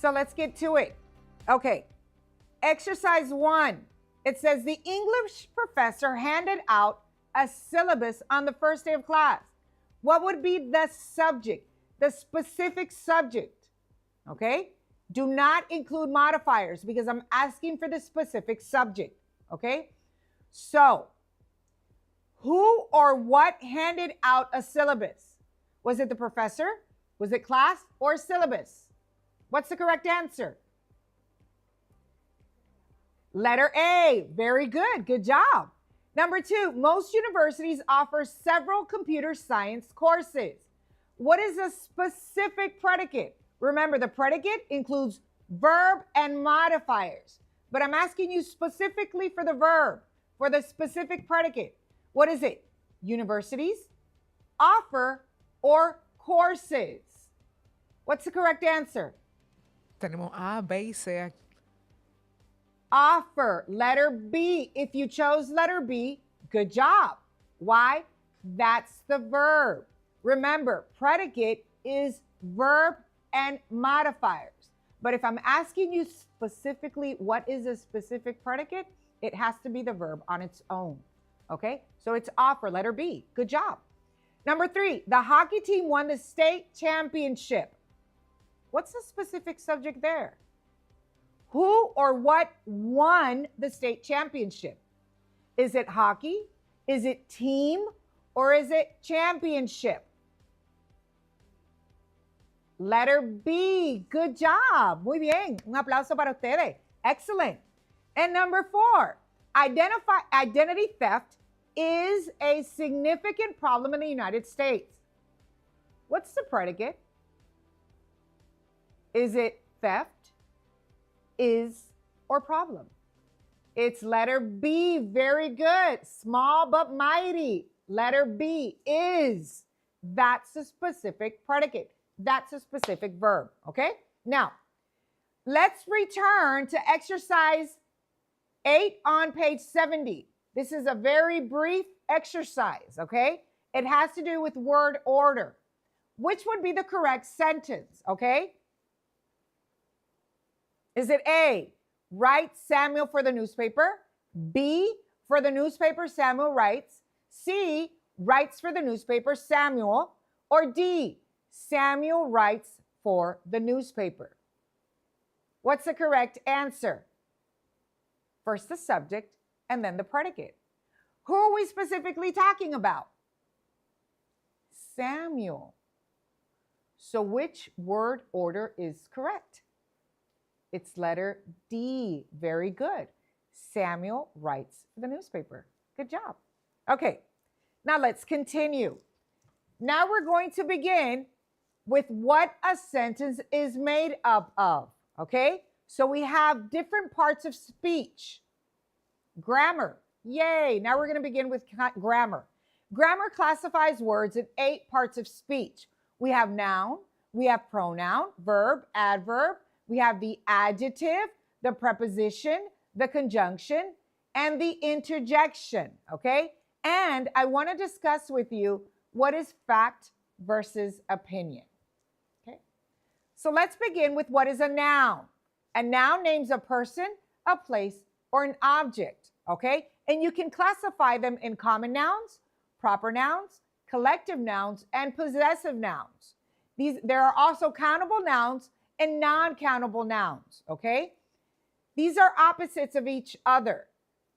So let's get to it. Okay, exercise 1. It says the English professor handed out a syllabus on the first day of class. What would be the subject, the specific subject? okay? Do not include modifiers because I'm asking for the specific subject, okay? So, who or what handed out a syllabus? Was it the professor? Was it class or syllabus? What's the correct answer? Letter A. Very good. Good job. Number 2, most universities offer several computer science courses. What is a specific predicate? Remember, the predicate includes verb and modifiers. But I'm asking you specifically for the verb, for the specific predicate. What is it? Universities, offer, or courses? What's the correct answer? Tenemos A, B y C. Offer, letter B. If you chose letter B, good job. Why? That's the verb. Remember, predicate is verb and modifiers. But if I'm asking you specifically what is a specific predicate, it has to be the verb on its own. Okay? So it's offer, letter B. Good job. Number 3, the hockey team won the state championship. What's the specific subject there? Who or what won the state championship? Is it hockey? Is it team? Or is it championship? Letter B. Good job. Muy bien. Un aplauso para ustedes. Excellent. And number 4, identity theft is a significant problem in the United States. What's the predicate? Is it theft, is, or problem? It's letter B. Very good. Small but mighty. Letter B is. That's a specific predicate. That's a specific verb. Okay? Now, let's return to exercise 8 on page 70. This is a very brief exercise. Okay? It has to do with word order. Which would be the correct sentence? Okay? Is it A, write Samuel for the newspaper? B, for the newspaper, Samuel writes. C, writes for the newspaper, Samuel. Or D, Samuel writes for the newspaper. What's the correct answer? First the subject and then the predicate. Who are we specifically talking about? Samuel. So which word order is correct? It's letter D. Very good. Samuel writes for the newspaper. Good job. Okay, now let's continue. Now we're going to begin with what a sentence is made up of. Okay, so we have different parts of speech. Grammar. Yay. Now we're going to begin with grammar. Grammar classifies words in 8 parts of speech. We have noun, we have pronoun, verb, adverb. We have the adjective, the preposition, the conjunction, and the interjection, okay? And I want to discuss with you what is fact versus opinion, okay? So let's begin with what is a noun. A noun names a person, a place, or an object, okay? And you can classify them in common nouns, proper nouns, collective nouns, and possessive nouns. There are also countable nouns and non-countable nouns, okay? These are opposites of each other.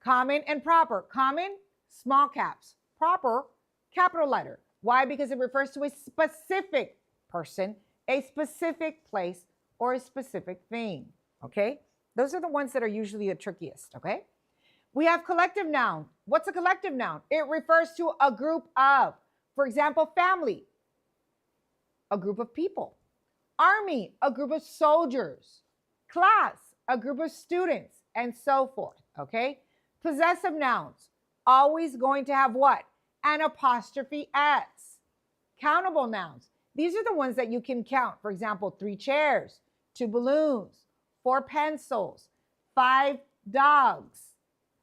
Common and proper. Common, small caps. Proper, capital letter. Why? Because it refers to a specific person, a specific place, or a specific thing, okay? Those are the ones that are usually the trickiest, okay? We have collective noun. What's a collective noun? It refers to a group of. For example, family, a group of people. Army, a group of soldiers. Class, a group of students, and so forth, okay? Possessive nouns, always going to have what? An apostrophe S. Countable nouns, these are the ones that you can count. For example, 3 chairs, 2 balloons, 4 pencils, 5 dogs,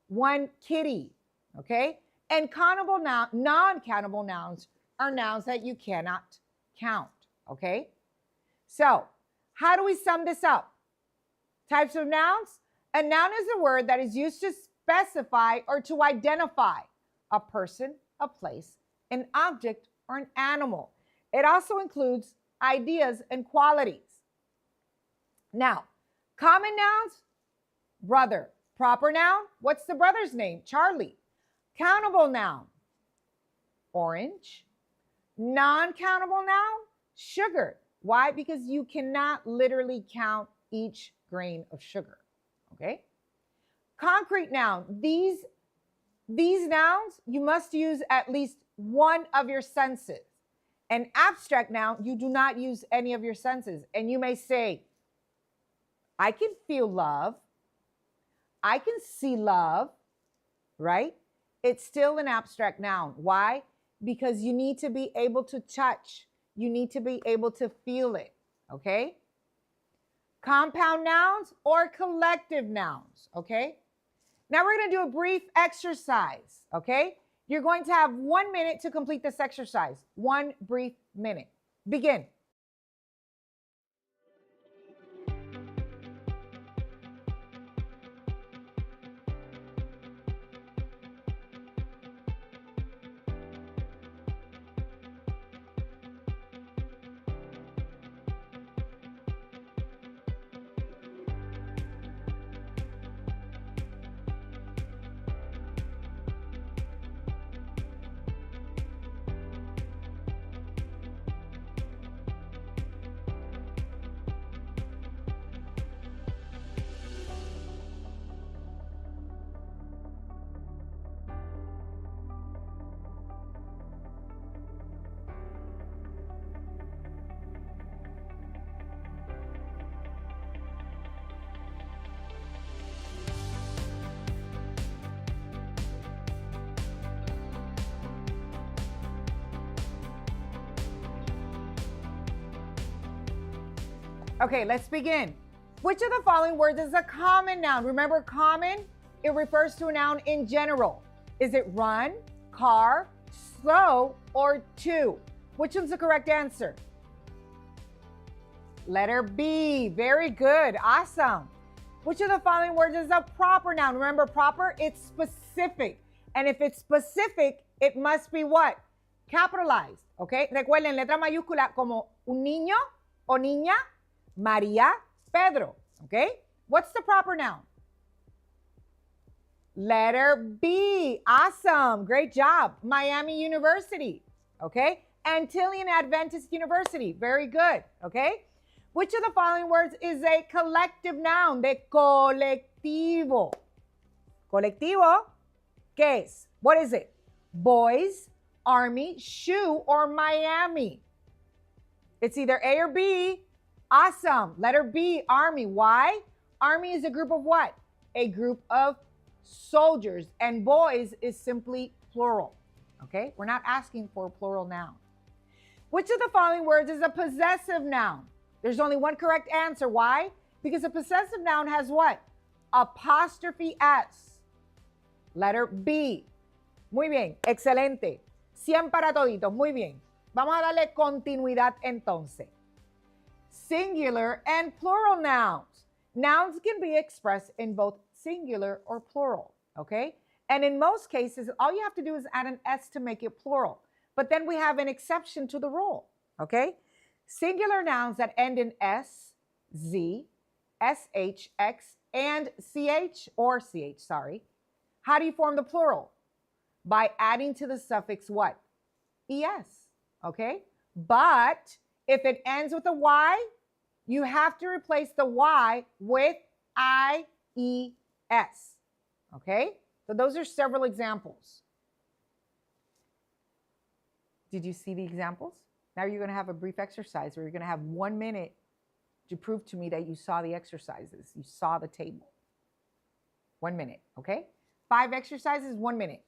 1 kitty, okay? And countable non-countable nouns are nouns that you cannot count, okay? So, how do we sum this up? Types of nouns. A noun is a word that is used to specify or to identify a person, a place, an object, or an animal. It also includes ideas and qualities. Now, common nouns, brother. Proper noun, what's the brother's name? Charlie. Countable noun, orange. Non-countable noun, sugar. Why? Because you cannot literally count each grain of sugar, okay? Concrete noun, these nouns, you must use at least one of your senses. An abstract noun, you do not use any of your senses. And you may say, I can feel love. I can see love, right? It's still an abstract noun. Why? Because you need to be able to touch. You need to be able to feel it, okay? Compound nouns or collective nouns, okay? Now we're going to do a brief exercise, okay? You're going to have 1 minute to complete this exercise. 1 brief minute. Begin. Okay, let's begin. Which of the following words is a common noun? Remember, common, it refers to a noun in general. Is it run, car, slow, or to? Which one's the correct answer? Letter B. Very good. Awesome. Which of the following words is a proper noun? Remember, proper, it's specific. And if it's specific, it must be what? Capitalized. Okay? Recuerden, letra mayúscula como un niño o niña, María, Pedro. Okay? What's the proper noun? Letter B. Awesome. Great job. Miami University. Okay? Antillean Adventist University. Very good. Okay? Which of the following words is a collective noun? De colectivo. Colectivo. ¿Qué es? What is it? Boys, army, shoe, or Miami? It's either A or B. Awesome. Letter B, army. Why? Army is a group of what? A group of soldiers. And boys is simply plural. Okay? We're not asking for a plural noun. Which of the following words is a possessive noun? There's only one correct answer. Why? Because a possessive noun has what? Apostrophe S. Letter B. Muy bien. Excelente. 100 para toditos. Muy bien. Vamos a darle continuidad entonces. Singular and plural nouns. Nouns can be expressed in both singular or plural, okay? And in most cases, all you have to do is add an S to make it plural. But then we have an exception to the rule, okay? Singular nouns that end in S, Z, SH, X, and CH, or CH, sorry. How do you form the plural? By adding to the suffix what? ES, okay? But if it ends with a Y, you have to replace the Y with IES, okay? So those are several examples. Did you see the examples? Now you're going to have a brief exercise where you're going to have 1 minute to prove to me that you saw the exercises, you saw the table. 1 minute, okay? 5 exercises, 1 minute.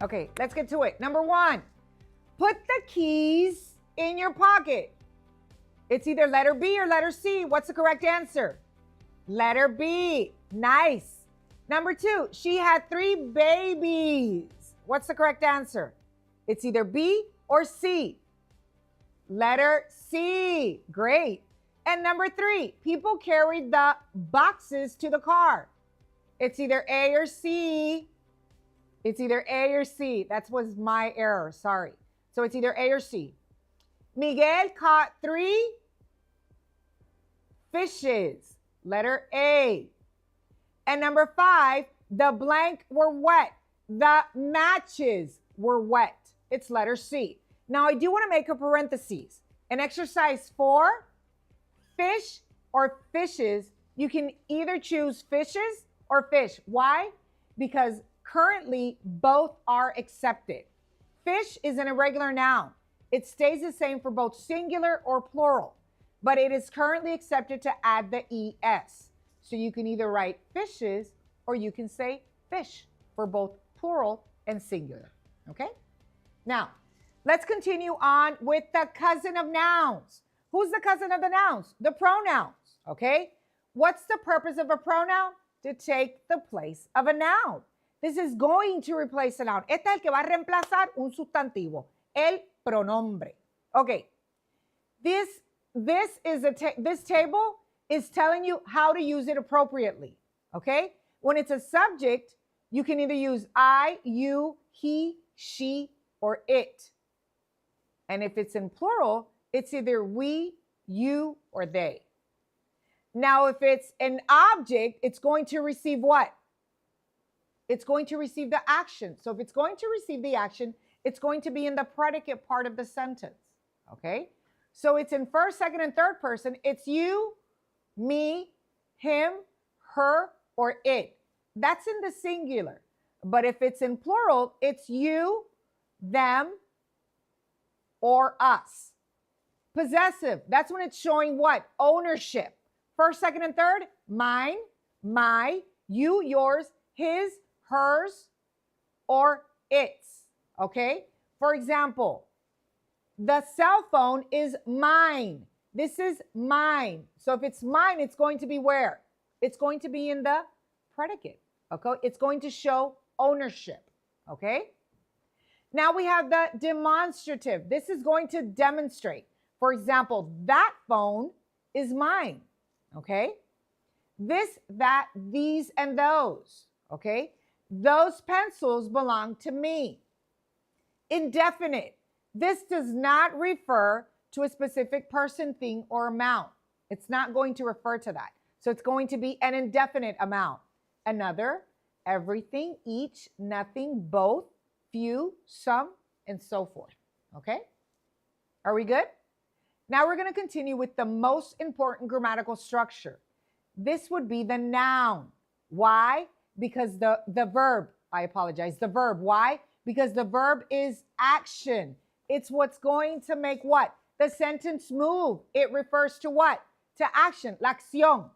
Okay, let's get to it. Number 1, put the keys in your pocket. It's either letter B or letter C. What's the correct answer? Letter B. Nice. Number 2, she had 3 babies. What's the correct answer? It's either B or C. Letter C. Great. And number 3, people carried the boxes to the car. It's either A or C. It's either A or C. That was my error. Sorry. So it's either A or C. Miguel caught 3 fishes. Letter A. And number 5, the blank were wet. The matches were wet. It's letter C. Now, I do want to make a parenthesis. In exercise 4, fish or fishes, you can either choose fishes or fish. Why? Because currently both are accepted. Fish is an irregular noun. It stays the same for both singular or plural, but it is currently accepted to add the ES. So you can either write fishes or you can say fish for both plural and singular. Okay? Now, let's continue on with the cousin of nouns. Who's the cousin of the nouns? The pronouns. Okay? What's the purpose of a pronoun? To take the place of a noun. This is going to replace a noun. Este es el que va a reemplazar un sustantivo, el pronombre. Okay. This table is telling you how to use it appropriately. Okay? When it's a subject, you can either use I, you, he, she, or it. And if it's in plural, it's either we, you, or they. Now, if it's an object, it's going to receive what? It's going to receive the action. So if it's going to receive the action, it's going to be in the predicate part of the sentence. Okay? So it's in first, second, and third person. It's you, me, him, her, or it. That's in the singular. But if it's in plural, it's you, them, or us. Possessive, that's when it's showing what? Ownership. First, second, and third, mine, my, you, yours, his, hers, or its. Okay? For example, the cell phone is mine. This is mine. So if it's mine, it's going to be where? It's going to be in the predicate. Okay? It's going to show ownership. Okay? Now we have the demonstrative. This is going to demonstrate. For example, that phone is mine. Okay? This, that, these, and those. Okay? Those pencils belong to me. Indefinite. This does not refer to a specific person, thing, or amount. It's not going to refer to that. So it's going to be an indefinite amount. Another, everything, each, nothing, both, few, some, and so forth. Okay? Are we good? Now we're going to continue with the most important grammatical structure. This would be the noun. Why? Because the verb, the verb. Why? Because the verb is action. It's what's going to make what? The sentence move. It refers to what? To action, la acción.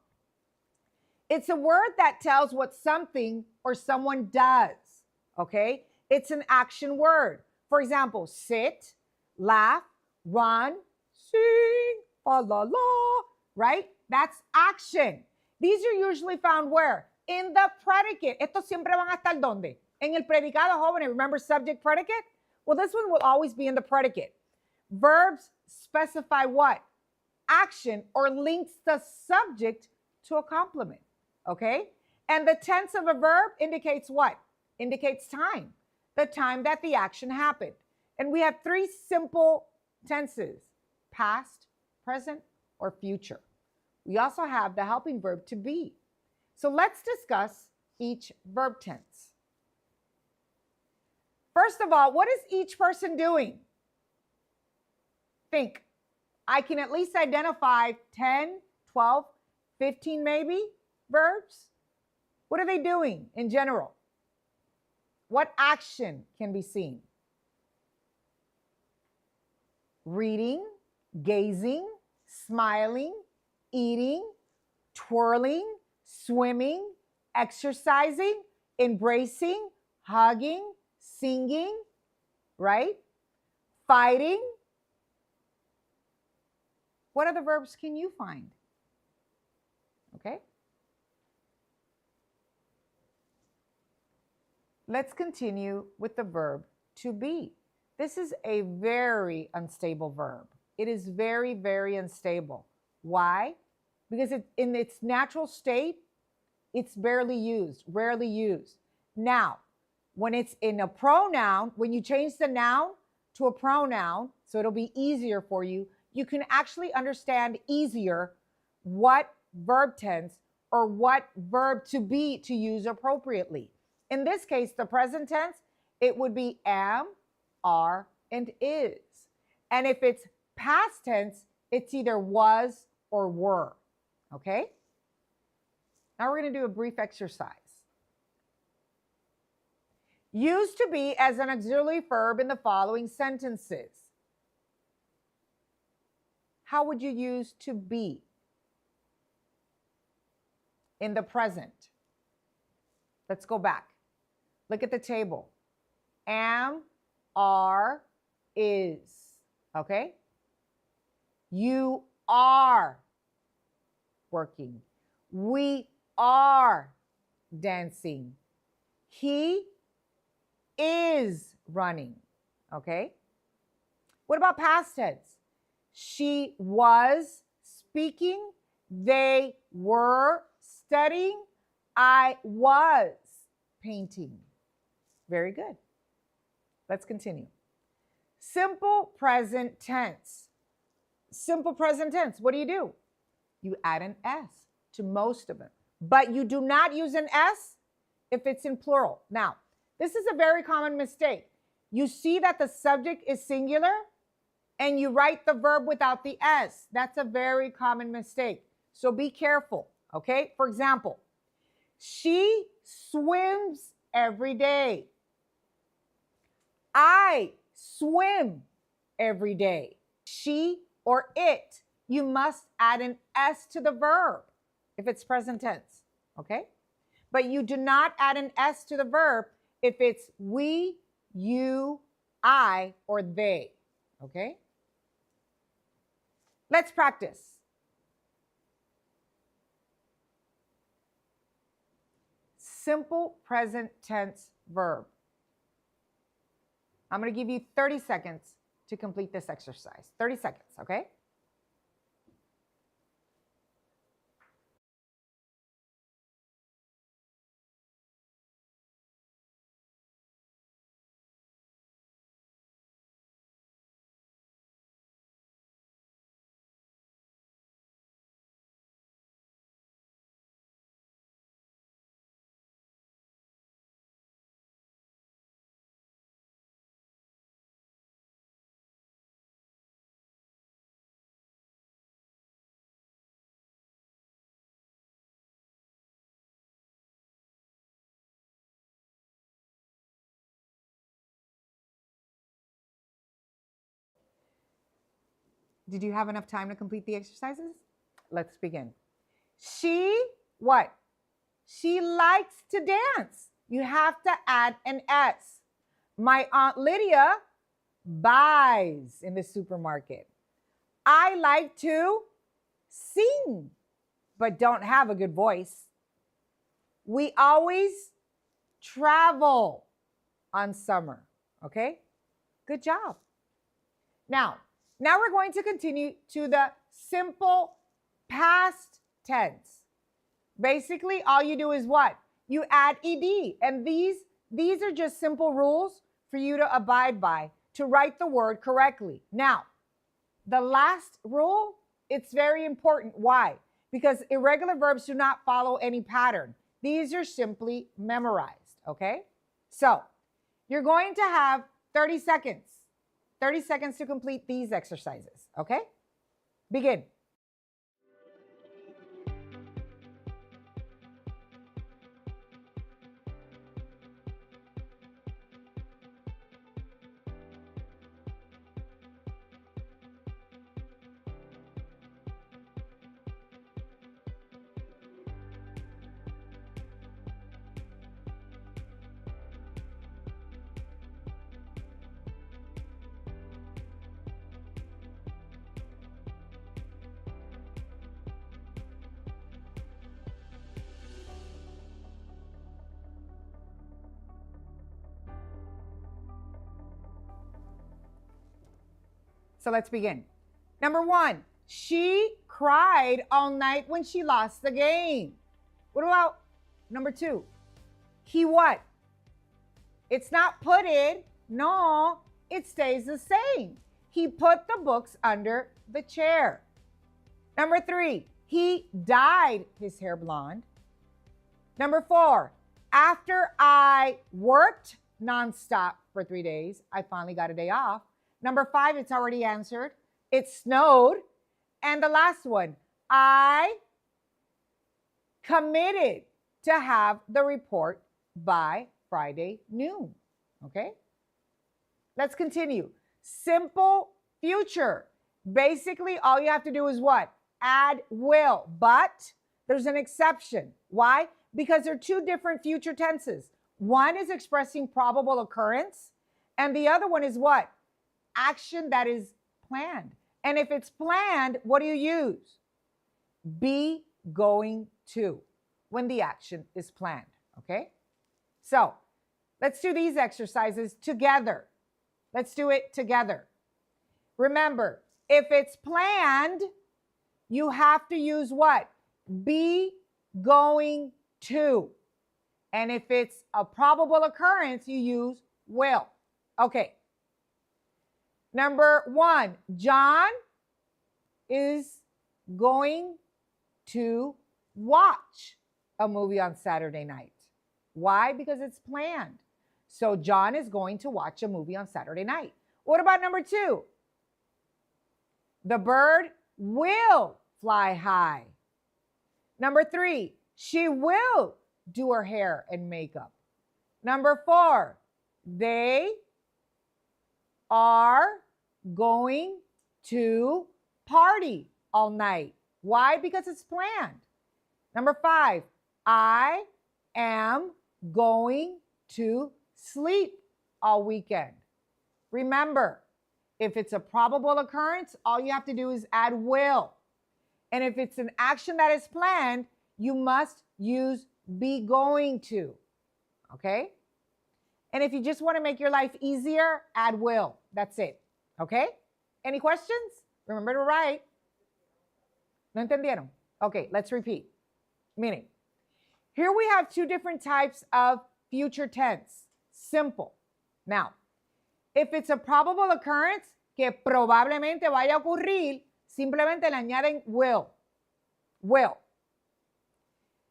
It's a word that tells what something or someone does. Okay? It's an action word. For example, sit, laugh, run, sing, la la la, right? That's action. These are usually found where? In the predicate. Estos siempre van a estar ¿dónde? En el predicado, jóvenes. Remember subject, predicate? Well, this one will always be in the predicate. Verbs specify what? Action or links the subject to a complement. Okay? And the tense of a verb indicates what? Indicates time. The time that the action happened. And we have 3 simple tenses: past, present, or future. We also have the helping verb to be. So let's discuss each verb tense. First of all, what is each person doing? Think. I can at least identify 10, 12, 15 maybe verbs. What are they doing in general? What action can be seen? Reading, gazing, smiling, eating, twirling, swimming, exercising, embracing, hugging, singing, right? Fighting. What other verbs can you find? Okay. Let's continue with the verb to be. This is a very unstable verb. It is very, very unstable. Why? Because in its natural state, it's barely used, rarely used. Now, when it's in a pronoun, when you change the noun to a pronoun, so it'll be easier for you, you can actually understand easier what verb tense or what verb to be to use appropriately. In this case, the present tense, it would be am, are, and is. And if it's past tense, it's either was or were. Okay? Now we're going to do a brief exercise. Use to be as an auxiliary verb in the following sentences. How would you use to be in the present? Let's go back. Look at the table. Am, are, is. Okay? You are working. We are dancing. He is running. Okay? What about past tense? She was speaking. They were studying. I was painting. Very good. Let's continue. Simple present tense. Simple present tense. What do? You add an S to most of them. But you do not use an S if it's in plural. Now, this is a very common mistake. You see that the subject is singular and you write the verb without the S. That's a very common mistake. So be careful, okay? For example, she swims every day. I swim every day. She or it, you must add an S to the verb if it's present tense, okay? But you do not add an S to the verb if it's we, you, I, or they, okay? Let's practice. Simple present tense verb. I'm going to give you 30 seconds to complete this exercise. 30 seconds, okay? Did you have enough time to complete the exercises? Let's begin. She, what? She likes to dance. You have to add an S. My Aunt Lydia buys in the supermarket. I like to sing, but don't have a good voice. We always travel on summer, okay? Good job. Now we're going to continue to the simple past tense. Basically, all you do is what? You add ed, and these are just simple rules for you to abide by to write the word correctly. Now, the last rule, it's very important. Why? Because irregular verbs do not follow any pattern. These are simply memorized, okay? So, you're going to have 30 seconds. 30 seconds to complete these exercises, okay? Begin. So let's begin. Number 1, she cried all night when she lost the game. What about number 2? He what? It's not put it. No, it stays the same. He put the books under the chair. Number 3, he dyed his hair blonde. Number 4, after I worked nonstop for 3 days, I finally got a day off. Number 5, it's already answered. It snowed. And the last one, I committed to have the report by Friday noon. Okay? Let's continue. Simple future. Basically, all you have to do is what? Add will. But there's an exception. Why? Because they're two different future tenses. One is expressing probable occurrence, and the other one is what? Action that is planned. And if it's planned, what do you use? Be going to when the action is planned. Okay? So let's do these exercises together. Let's do it together. Remember, if it's planned, you have to use what? Be going to. And if it's a probable occurrence, you use will. Okay. Number 1, John is going to watch a movie on Saturday night. Why? Because it's planned. So John is going to watch a movie on Saturday night. What about number 2? The bird will fly high. Number 3, she will do her hair and makeup. Number 4, they are going to party all night. Why? Because it's planned. Number 5, I am going to sleep all weekend. Remember, if it's a probable occurrence, all you have to do is add will. And if it's an action that is planned, you must use be going to. Okay? And if you just want to make your life easier, add will. That's it. Okay? Any questions? Remember to write. ¿No entendieron? Okay, let's repeat. Meaning, here we have two different types of future tense. Simple. Now, if it's a probable occurrence que probablemente vaya a ocurrir, simplemente le añaden will. Will.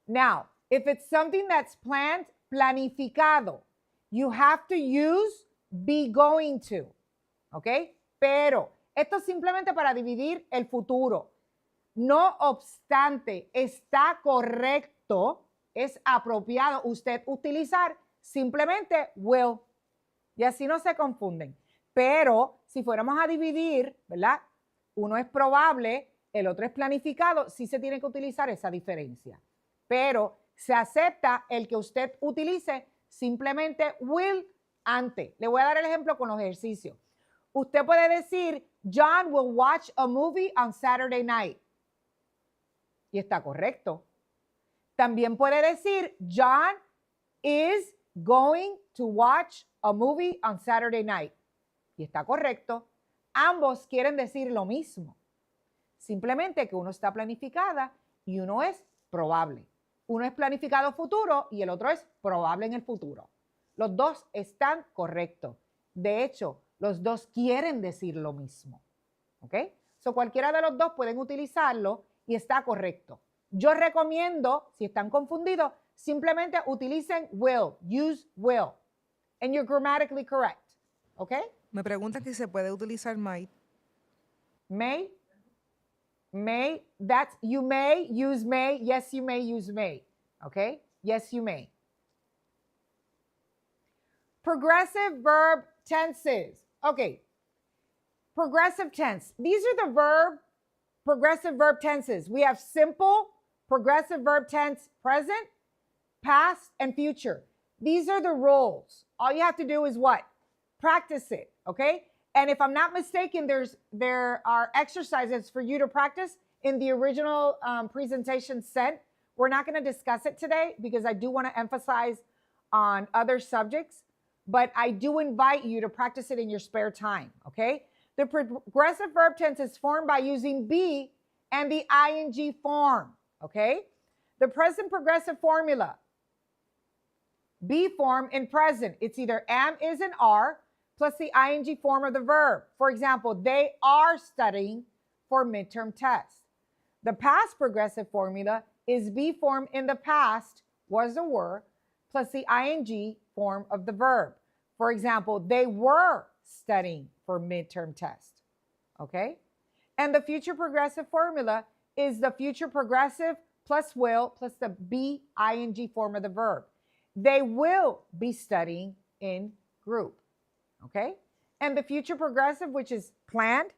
Now, if it's something that's planned, planificado, you have to use be going to. ¿Ok? Pero esto es simplemente para dividir el futuro. No obstante, está correcto, es apropiado usted utilizar simplemente will. Y así no se confunden. Pero si fuéramos a dividir, ¿verdad? Uno es probable, el otro es planificado, sí se tiene que utilizar esa diferencia. Pero se acepta el que usted utilice simplemente will antes. Le voy a dar el ejemplo con los ejercicios. Usted puede decir, John will watch a movie on Saturday night. Y está correcto. También puede decir, John is going to watch a movie on Saturday night. Y está correcto. Ambos quieren decir lo mismo. Simplemente que uno está planificada y uno es probable. Uno es planificado futuro y el otro es probable en el futuro. Los dos están correctos. De hecho, los dos quieren decir lo mismo. ¿Ok? So, cualquiera de los dos pueden utilizarlo y está correcto. Yo recomiendo, si están confundidos, simplemente utilicen will. Use will. And you're grammatically correct. ¿Ok? Me preguntan si se puede utilizar might. May. May. That's you may use may. Yes, you may use may. ¿Ok? Yes, you may. Progressive verb tenses. Okay. Progressive tense. These are the progressive verb tenses. We have simple, progressive verb tense, present, past, and future. These are the rules. All you have to do is what? Practice it, okay? And if I'm not mistaken, there are exercises for you to practice in the original presentation sent. We're not going to discuss it today because I do want to emphasize on other subjects, but I do invite you to practice it in your spare time, okay? The progressive verb tense is formed by using be and the ing form, okay? The present progressive formula, be form in present. It's either am, is, and are, plus the ing form of the verb. For example, they are studying for midterm tests. The past progressive formula is be form in the past, was or were, plus the ing form of the verb. For example, they were studying for midterm test, okay? And the future progressive formula is the future progressive plus will plus the be ing form of the verb. They will be studying in group, okay? And the future progressive, which is planned,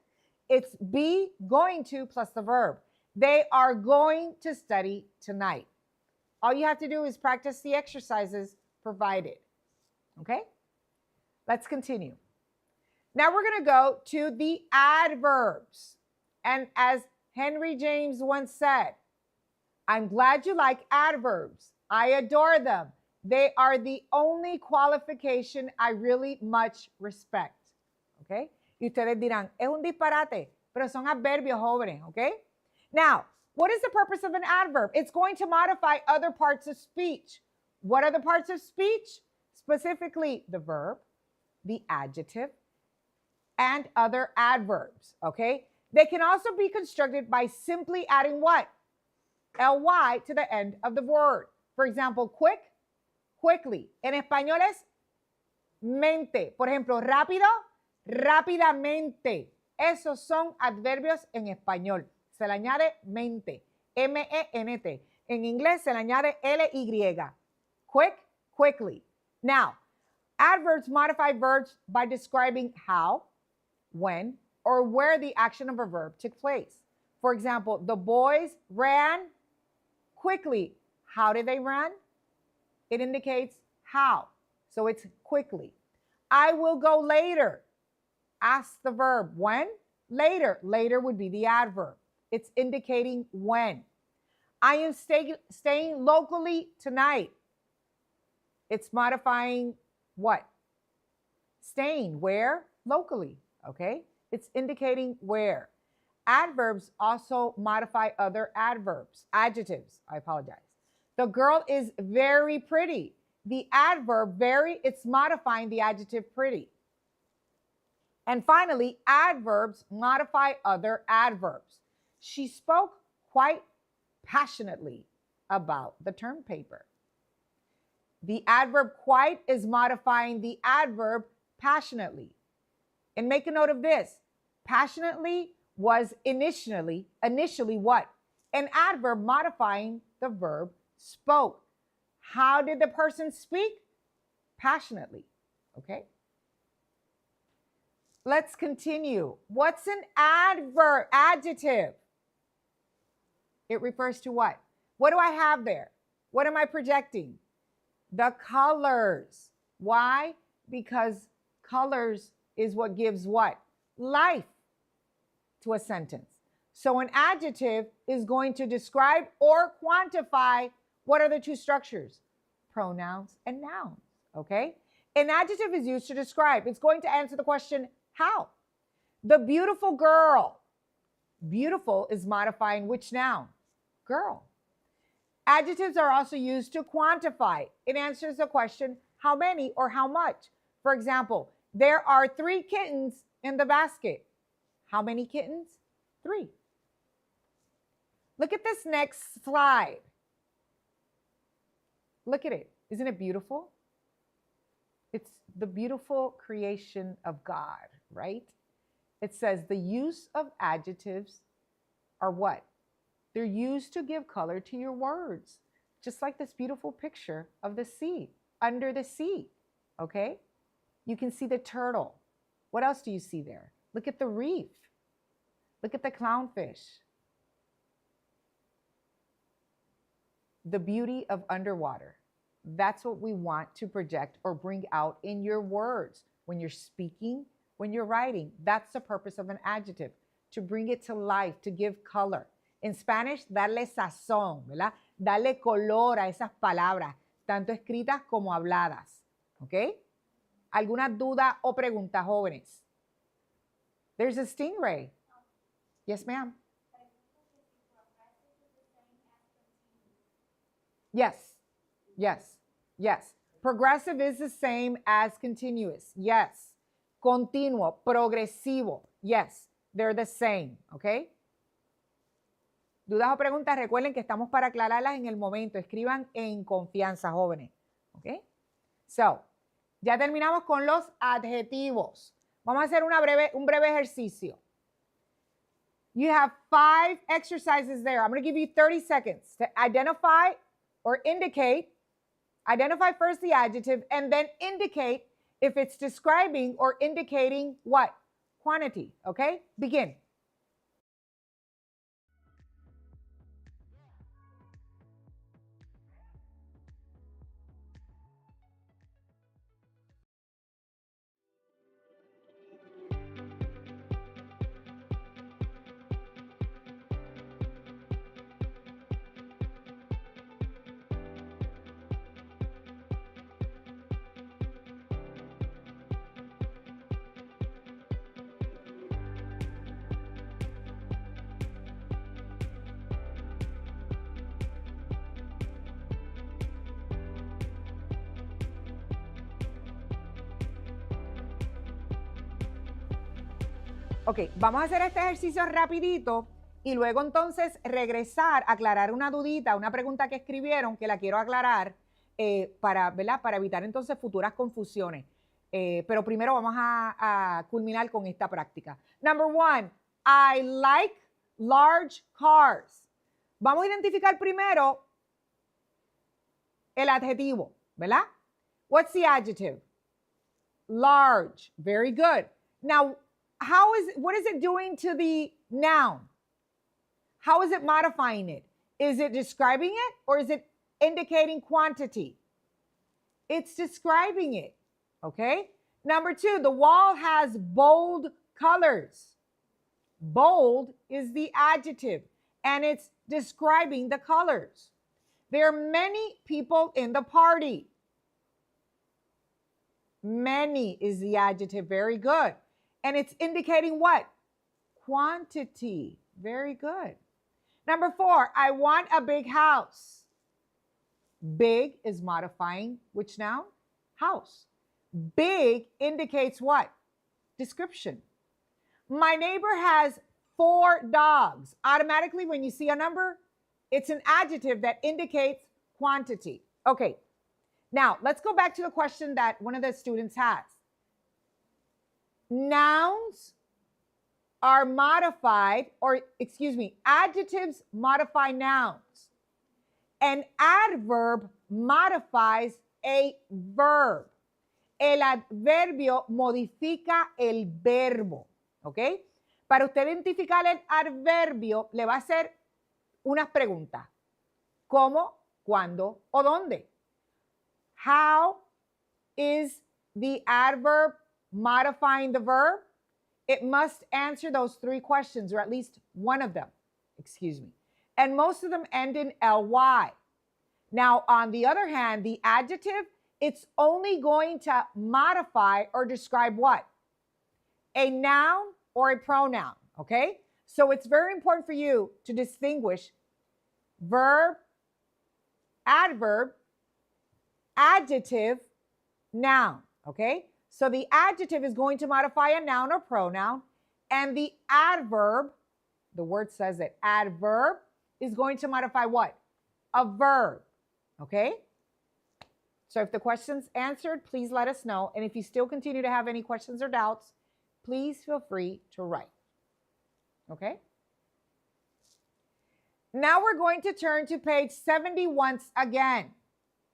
it's be going to plus the verb. They are going to study tonight. All you have to do is practice the exercises provided, okay? Let's continue. Now we're going to go to the adverbs. And as Henry James once said, I'm glad you like adverbs. I adore them. They are the only qualification I really much respect. Okay? Y ustedes dirán, es un disparate, pero son adverbios, jóvenes. Okay? Now, what is the purpose of an adverb? It's going to modify other parts of speech. What are the parts of speech? Specifically, the verb, the adjective, and other adverbs. Okay? They can also be constructed by simply adding what? ly to the end of the word. For example, quick, quickly. En español es mente. Por ejemplo, rápido, rápidamente. Esos son adverbios en español. Se le añade mente. M-E-N-T. En inglés se le añade L-Y. Quick, quickly. Now, adverbs modify verbs by describing how, when, or where the action of a verb took place. For example, the boys ran quickly. How did they run? It indicates how. So it's quickly. I will go later. Ask the verb. When? Later. Later would be the adverb. It's indicating when. I am staying locally tonight. It's modifying what? Staying where? Locally. Okay? It's indicating where. Adverbs also modify other adverbs. Adjectives, I apologize. The girl is very pretty. The adverb very, it's modifying the adjective pretty. And finally, adverbs modify other adverbs. She spoke quite passionately about the term paper. The adverb quite is modifying the adverb passionately. And make a note of this. Passionately was initially what? An adverb modifying the verb spoke. How did the person speak? Passionately. Okay? Let's continue. What's an adverb? Adjective. It refers to what? What do I have there? What am I projecting? The colors. Why? Because colors is what gives what? Life to a sentence. So an adjective is going to describe or quantify what are the two structures? Pronouns and nouns, okay? An adjective is used to describe. It's going to answer the question, how? The beautiful girl. Beautiful is modifying which noun? Girl. Adjectives are also used to quantify. It answers the question, how many or how much? For example, there are 3 kittens in the basket. How many kittens? 3. Look at this next slide. Look at it. Isn't it beautiful? It's the beautiful creation of God, right? It says the use of adjectives are what? They're used to give color to your words, just like this beautiful picture of the sea, under the sea, okay? You can see the turtle. What else do you see there? Look at the reef. Look at the clownfish. The beauty of underwater. That's what we want to project or bring out in your words. When you're speaking, when you're writing, that's the purpose of an adjective, to bring it to life, to give color. In Spanish, darle sazón, ¿verdad? Darle color a esas palabras, tanto escritas como habladas. ¿Ok? ¿Alguna duda o pregunta, jóvenes? There's a stingray. Yes, ma'am. Yes, yes, yes. Progressive is the same as continuous. Yes. Continuo, progresivo. Yes, they're the same, okay? Dudas o preguntas, recuerden que estamos para aclararlas en el momento. Escriban en confianza, jóvenes. ¿Ok? So, ya terminamos con los adjetivos. Vamos a hacer un breve ejercicio. You have 5 exercises there. I'm going to give you 30 seconds to identify or indicate. Identify first the adjective and then indicate if it's describing or indicating what? Quantity. Okay? Begin. Ok, vamos a hacer este ejercicio rapidito y luego entonces regresar a aclarar una dudita, una pregunta que escribieron que la quiero aclarar ¿verdad? Para evitar entonces futuras confusiones. Pero primero vamos a culminar con esta práctica. Number 1, I like large cars. Vamos a identificar primero el adjetivo, ¿verdad? What's the adjective? Large. Very good. Now, what is it doing to the noun? How is it modifying it? Is it describing it or is it indicating quantity? It's describing it, okay? Number 2, the wall has bold colors. Bold is the adjective and it's describing the colors. There are many people in the party. Many is the adjective. Very good. And it's indicating what? Quantity. Very good. Number 4, I want a big house. Big is modifying which noun? House. Big indicates what? Description. My neighbor has 4 dogs. Automatically, when you see a number, it's an adjective that indicates quantity. Okay. Now, let's go back to the question that one of the students has. Nouns are modified, or excuse me, adjectives modify nouns. An adverb modifies a verb. El adverbio modifica el verbo, ¿ok? Para usted identificar el adverbio, le va a hacer unas preguntas. ¿Cómo, cuándo o dónde? How is the adverb modifying the verb? It must answer those 3 questions, or at least one of them, excuse me. And most of them end in ly. Now, on the other hand, the adjective, it's only going to modify or describe what? A noun or a pronoun, okay? So it's very important for you to distinguish verb, adverb, adjective, noun, okay? So the adjective is going to modify a noun or pronoun, and the adverb, the word says it, adverb is going to modify what? A verb, okay? So if the question's answered, please let us know. And if you still continue to have any questions or doubts, please feel free to write, okay? Now we're going to turn to page 70 once again.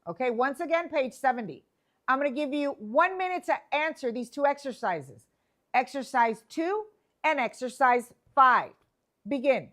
Okay, once again, page 70. I'm going to give you 1 minute to answer these 2 exercises. Exercise 2 and exercise 5. Begin.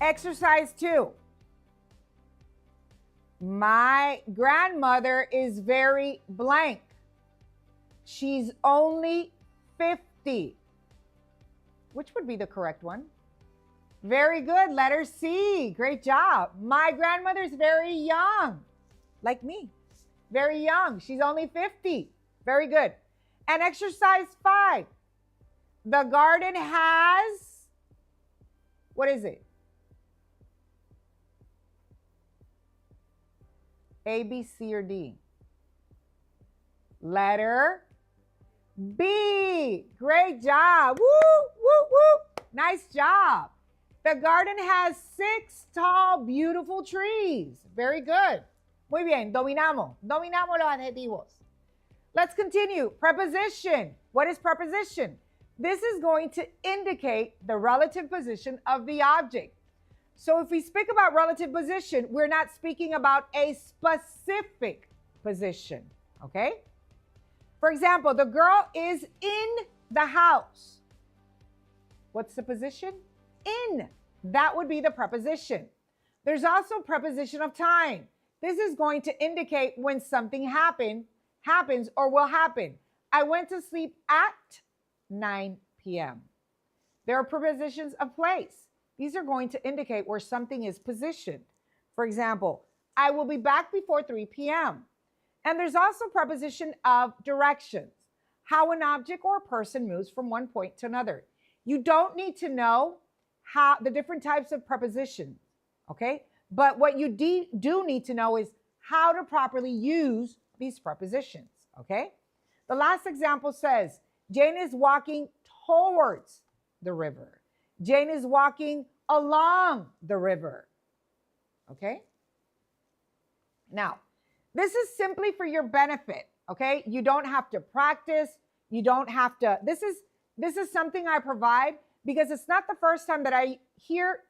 Exercise 2. My grandmother is very blank. She's only 50. Which would be the correct one? Very good. Letter C. Great job. My grandmother's very young. Like me. Very young. She's only 50. Very good. And exercise 5. The garden has, what is it? A, B, C, or D? Letter B. Great job. Woo, woo, woo. Nice job. The garden has 6 tall, beautiful trees. Very good. Muy bien. Dominamos. Dominamos los adjetivos. Let's continue. Preposition. What is preposition? This is going to indicate the relative position of the object. So if we speak about relative position, we're not speaking about a specific position, okay? For example, the girl is in the house. What's the position? In. That would be the preposition. There's also preposition of time. This is going to indicate when something happens or will happen. I went to sleep at 9 p.m. There are prepositions of place. These are going to indicate where something is positioned. For example, I will be back before 3 p.m. And there's also preposition of directions, how an object or a person moves from one point to another. You don't need to know how the different types of prepositions, okay? But what you do need to know is how to properly use these prepositions, okay? The last example says, Jane is walking towards the river. Jane is walking along the river. Okay? Now, this is simply for your benefit, okay? You don't have to practice. You don't have to, this is something I provide because it's not the first time that I hear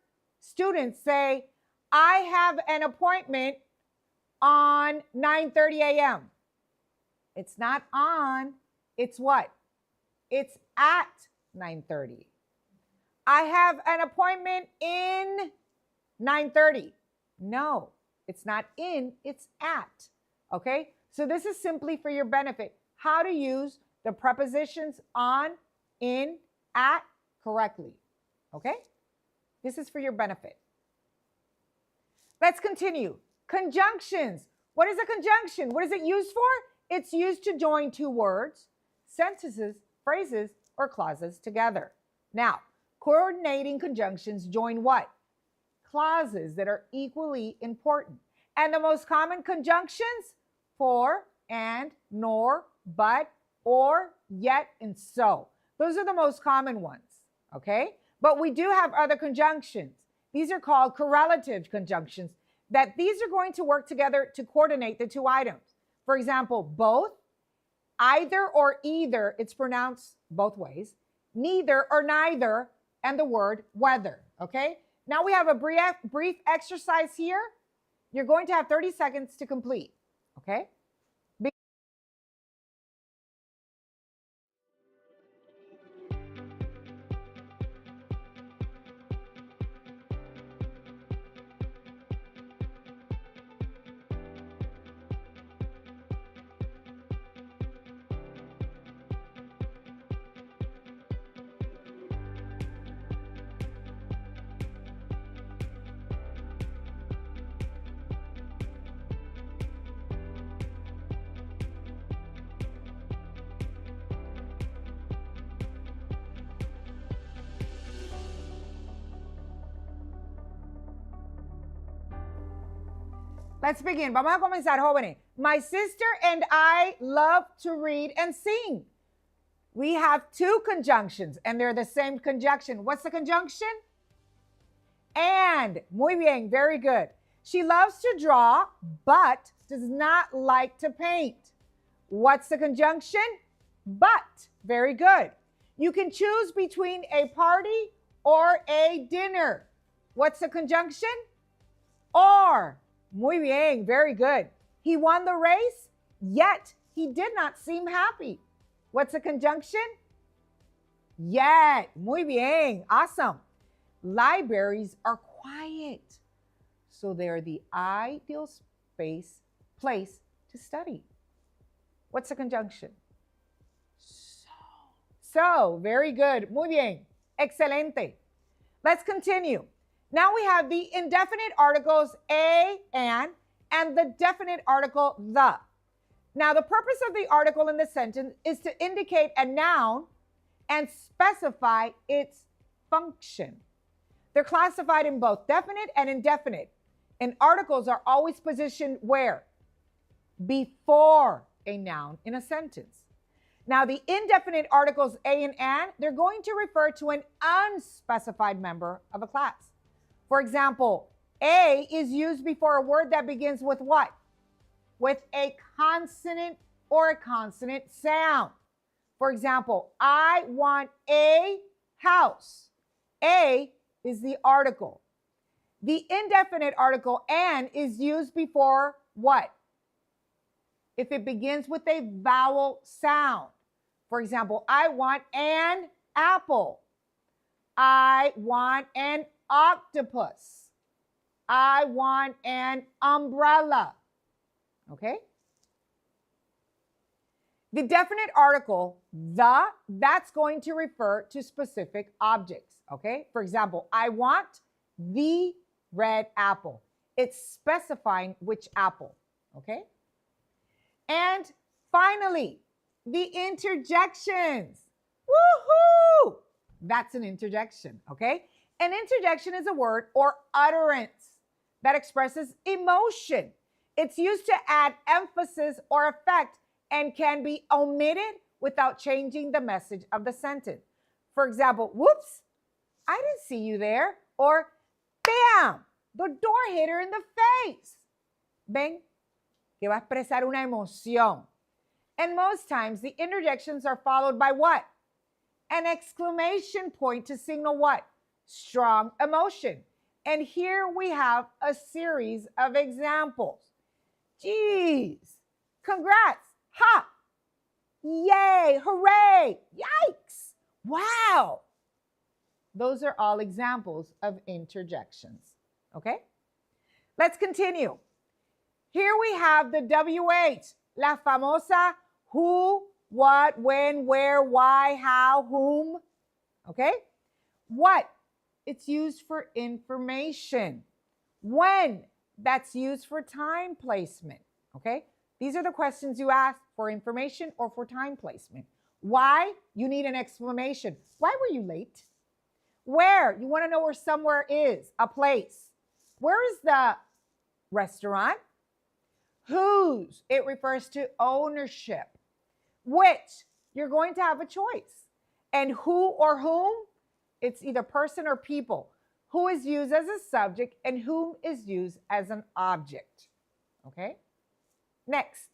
students say, I have an appointment on 9:30 a.m. It's not on, it's what? It's at 9:30. I have an appointment in 9:30. No, it's not in, it's at. Okay? So this is simply for your benefit. How to use the prepositions on, in, at correctly. Okay? This is for your benefit. Let's continue. Conjunctions. What is a conjunction? What is it used for? It's used to join two words, sentences, phrases, or clauses together. Now, coordinating conjunctions join what? Clauses that are equally important. And the most common conjunctions, for, and, nor, but, or, yet, and so. Those are the most common ones, okay? But we do have other conjunctions. These are called correlative conjunctions, that these are going to work together to coordinate the two items. For example, both, either or either, it's pronounced both ways, neither or neither, and the word whether, okay? Now we have a brief exercise here. You're going to have 30 seconds to complete, okay? Let's begin. Vamos a comenzar, jóvenes. My sister and I love to read and sing. We have two conjunctions, and they're the same conjunction. What's the conjunction? And. Muy bien. Very good. She loves to draw, but does not like to paint. What's the conjunction? But. Very good. You can choose between a party or a dinner. What's the conjunction? Or. Muy bien, very good. He won the race, yet he did not seem happy. What's the conjunction? Yet. Muy bien, awesome. Libraries are quiet. So they're the ideal place to study. What's the conjunction? So, very good. Muy bien. Excelente. Let's continue. Now we have the indefinite articles a, and the definite article the. Now, the purpose of the article in the sentence is to indicate a noun and specify its function. They're classified in both definite and indefinite. And articles are always positioned where? Before a noun in a sentence. Now, the indefinite articles a and, they're going to refer to an unspecified member of a class. For example, a is used before a word that begins with what? With a consonant or a consonant sound. For example, I want a house. A is the article. The indefinite article an is used before what? If it begins with a vowel sound. For example, I want an apple. I want an octopus. I want an umbrella. Okay? The definite article, that's going to refer to specific objects. Okay? For example, I want the red apple. It's specifying which apple. Okay? And finally, the interjections. Woohoo! That's an interjection, okay? An interjection is a word or utterance that expresses emotion. It's used to add emphasis or effect and can be omitted without changing the message of the sentence. For example, whoops, I didn't see you there. Or, bam, the door hit her in the face. Ven, que va a expresar una emoción. And most times, the interjections are followed by what? An exclamation point to signal what? Strong emotion. And here we have a series of examples. Geez, congrats, ha, yay, hooray, yikes, wow. Those are all examples of interjections, okay? Let's continue. Here we have the WH, la famosa who, what, when, where, why, how, whom, okay? What? It's used for information. When? That's used for time placement, okay? These are the questions you ask for information or for time placement. Why? You need an exclamation. Why were you late? Where? You want to know where somewhere is, a place. Where is the restaurant? Whose? It refers to ownership. Which? You're going to have a choice. And who or whom? It's either person or people. Who is used as a subject and whom is used as an object. Okay? Next.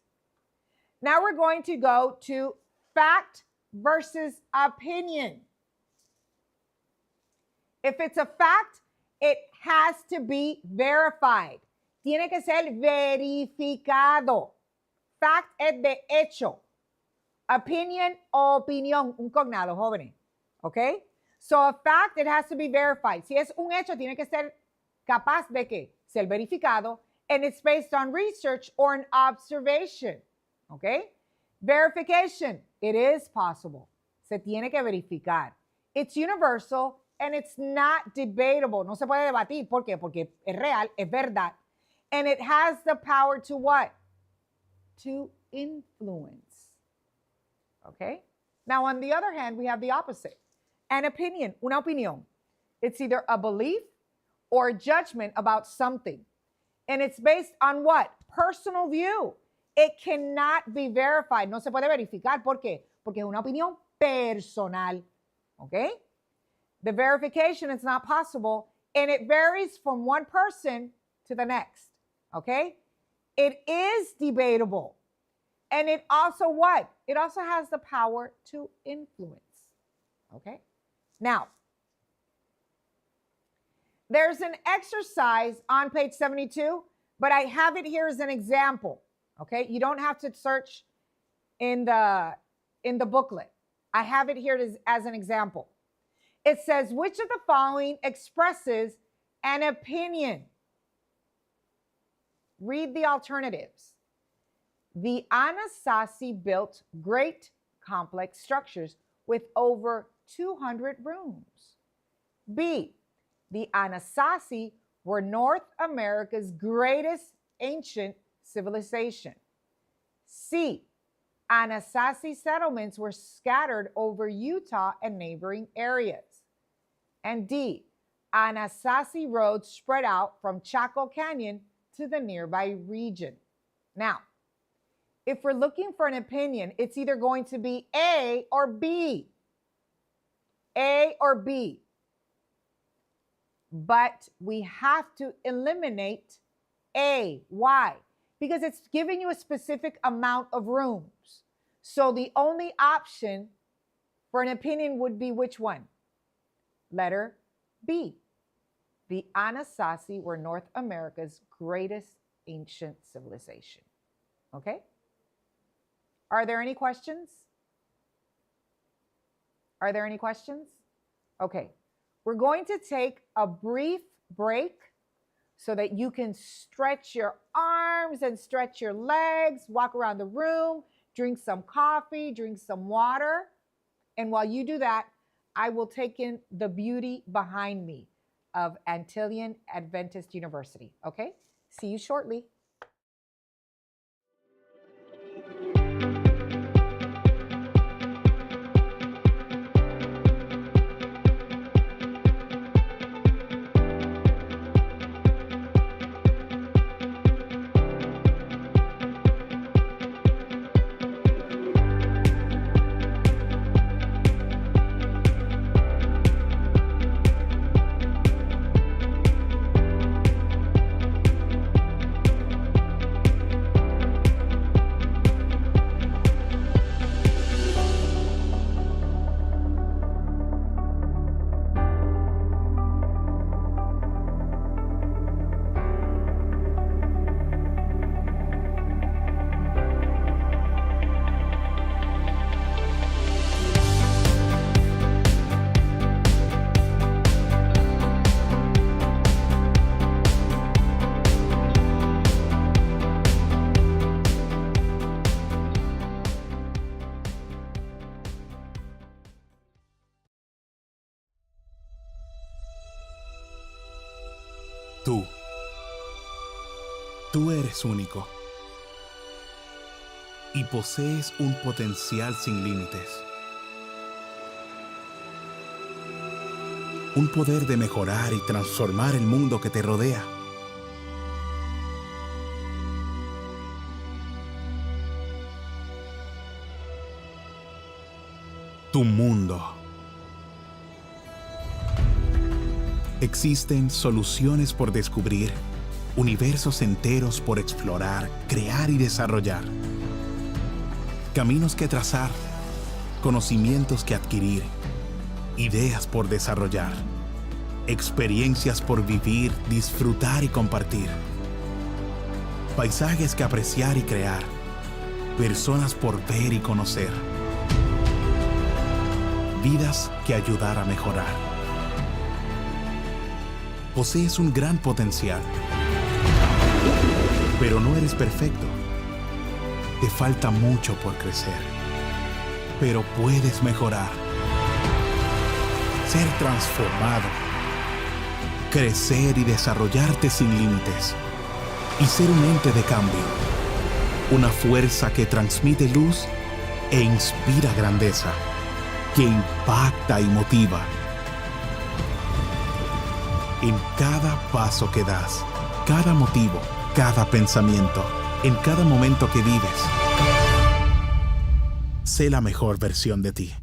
Now we're going to go to fact versus opinion. If it's a fact, it has to be verified. Tiene que ser verificado. Fact es de hecho. Opinion o opinión, un cognado, jóvenes. Okay? So a fact, it has to be verified. Si es un hecho, tiene que ser capaz de qué? Ser verificado. And it's based on research or an observation. Okay? Verification, it is possible. Se tiene que verificar. It's universal and it's not debatable. No se puede debatir. ¿Por qué? Porque es real, es verdad. And it has the power to what? To influence. Okay? Now, on the other hand, we have the opposite. An opinion, una opinión. It's either a belief or a judgment about something. And it's based on what? Personal view. It cannot be verified. No se puede verificar. ¿Por qué? Porque es una opinión personal. Okay? The verification is not possible, and it varies from one person to the next. Okay? It is debatable. And it also what? It also has the power to influence. Okay? Now, there's an exercise on page 72, but I have it here as an example. Okay? You don't have to search in the booklet. I have it here as an example. It says, which of the following expresses An opinion. Read the alternatives. The Anasazi built great complex structures with over 200 rooms. B. The Anasazi were North America's greatest ancient civilization. C. Anasazi settlements were scattered over Utah and neighboring areas. And D. Anasazi roads spread out from Chaco Canyon to the nearby region. Now, if we're looking for an opinion, it's either going to be A or B. A or B. But we have to eliminate A. Why? Because it's giving you a specific amount of rooms. So the only option for an opinion would be which one? Letter B. The Anasazi were North America's greatest ancient civilization. Okay? Are there any questions? Are there any questions? Okay. We're going to take a brief break so that you can stretch your arms and stretch your legs, walk around the room, drink some coffee, drink some water. And while you do that, I will take in the beauty behind me of Antillean Adventist University. Okay? See you shortly. Tú eres único y posees un potencial sin límites. Un poder de mejorar y transformar el mundo que te rodea. Tu mundo. Existen soluciones por descubrir, universos enteros por explorar, crear y desarrollar. Caminos que trazar, conocimientos que adquirir, ideas por desarrollar, experiencias por vivir, disfrutar y compartir. Paisajes que apreciar y crear, personas por ver y conocer. Vidas que ayudar a mejorar. Posees un gran potencial, pero no eres perfecto. Te falta mucho por crecer, pero puedes mejorar. Ser transformado, crecer y desarrollarte sin límites, y ser un ente de cambio, una fuerza que transmite luz e inspira grandeza, que impacta y motiva. En cada paso que das, cada motivo, cada pensamiento, en cada momento que vives, sé la mejor versión de ti.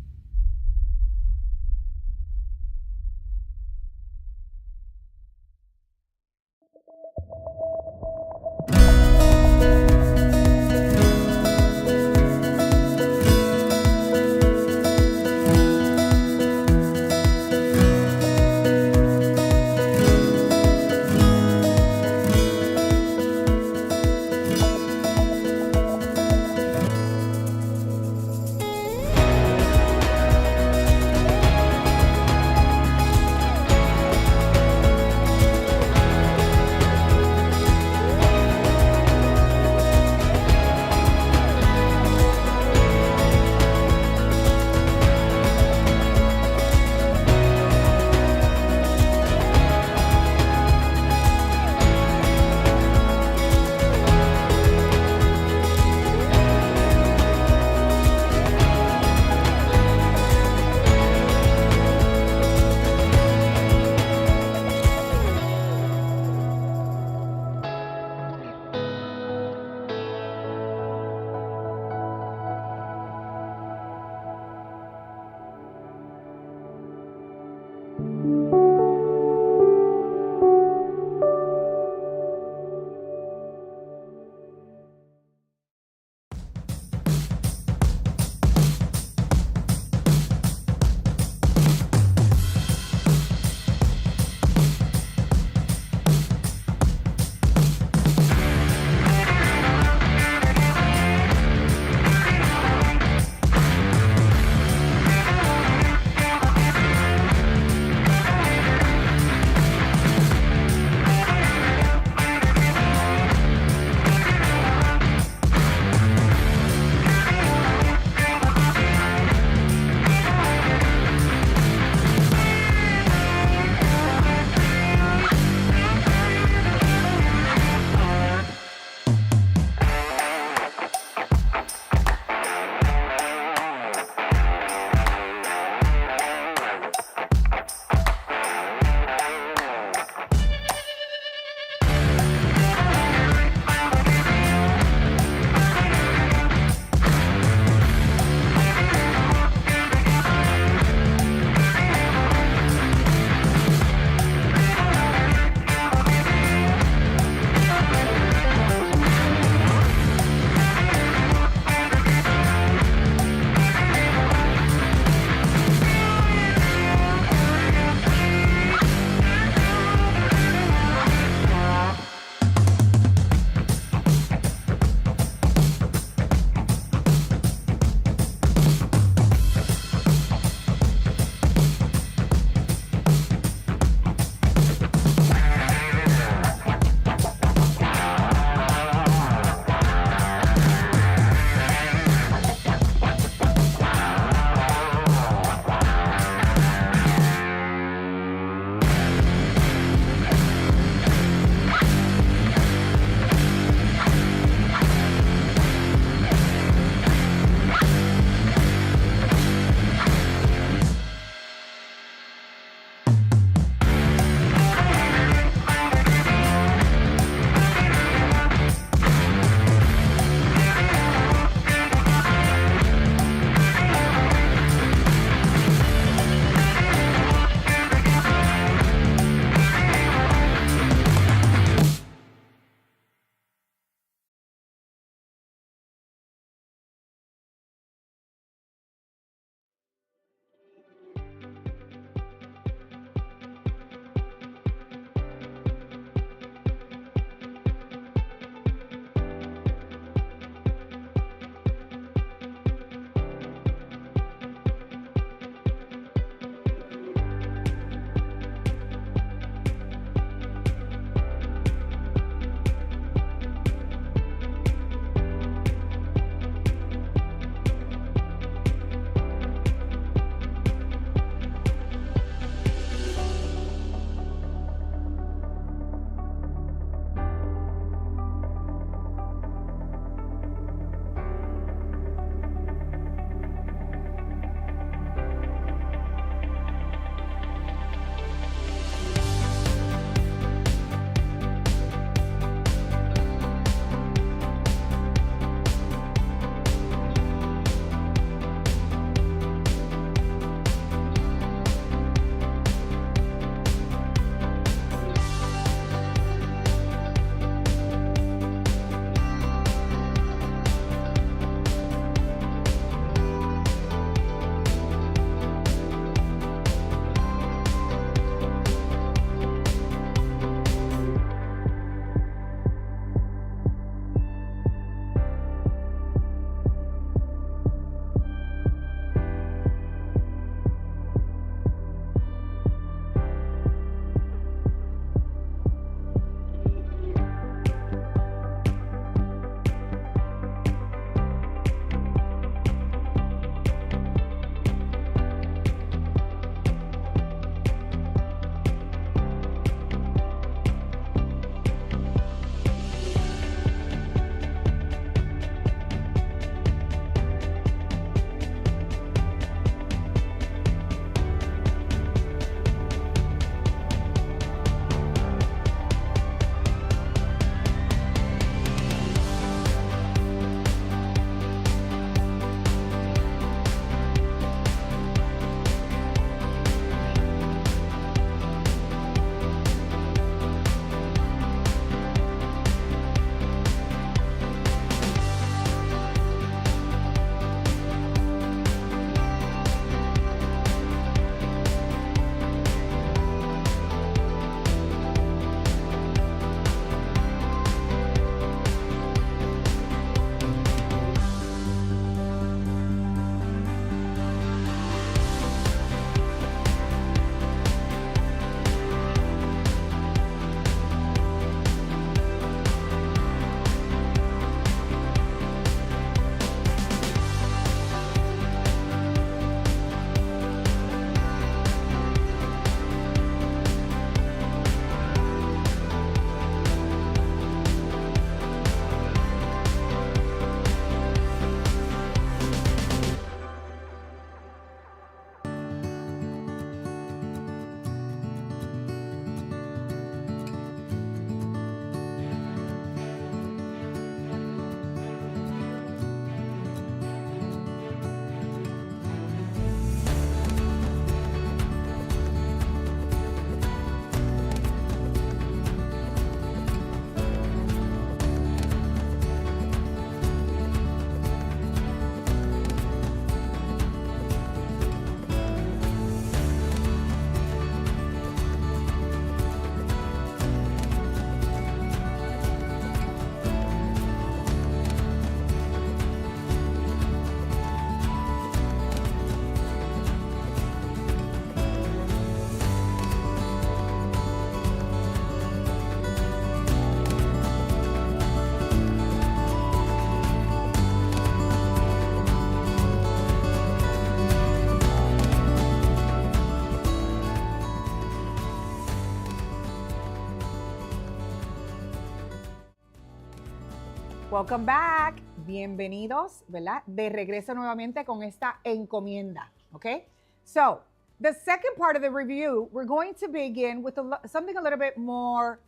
Welcome back. Bienvenidos, ¿verdad? De regreso nuevamente con esta encomienda, okay? So, the second part of the review, we're going to begin with something a little bit more,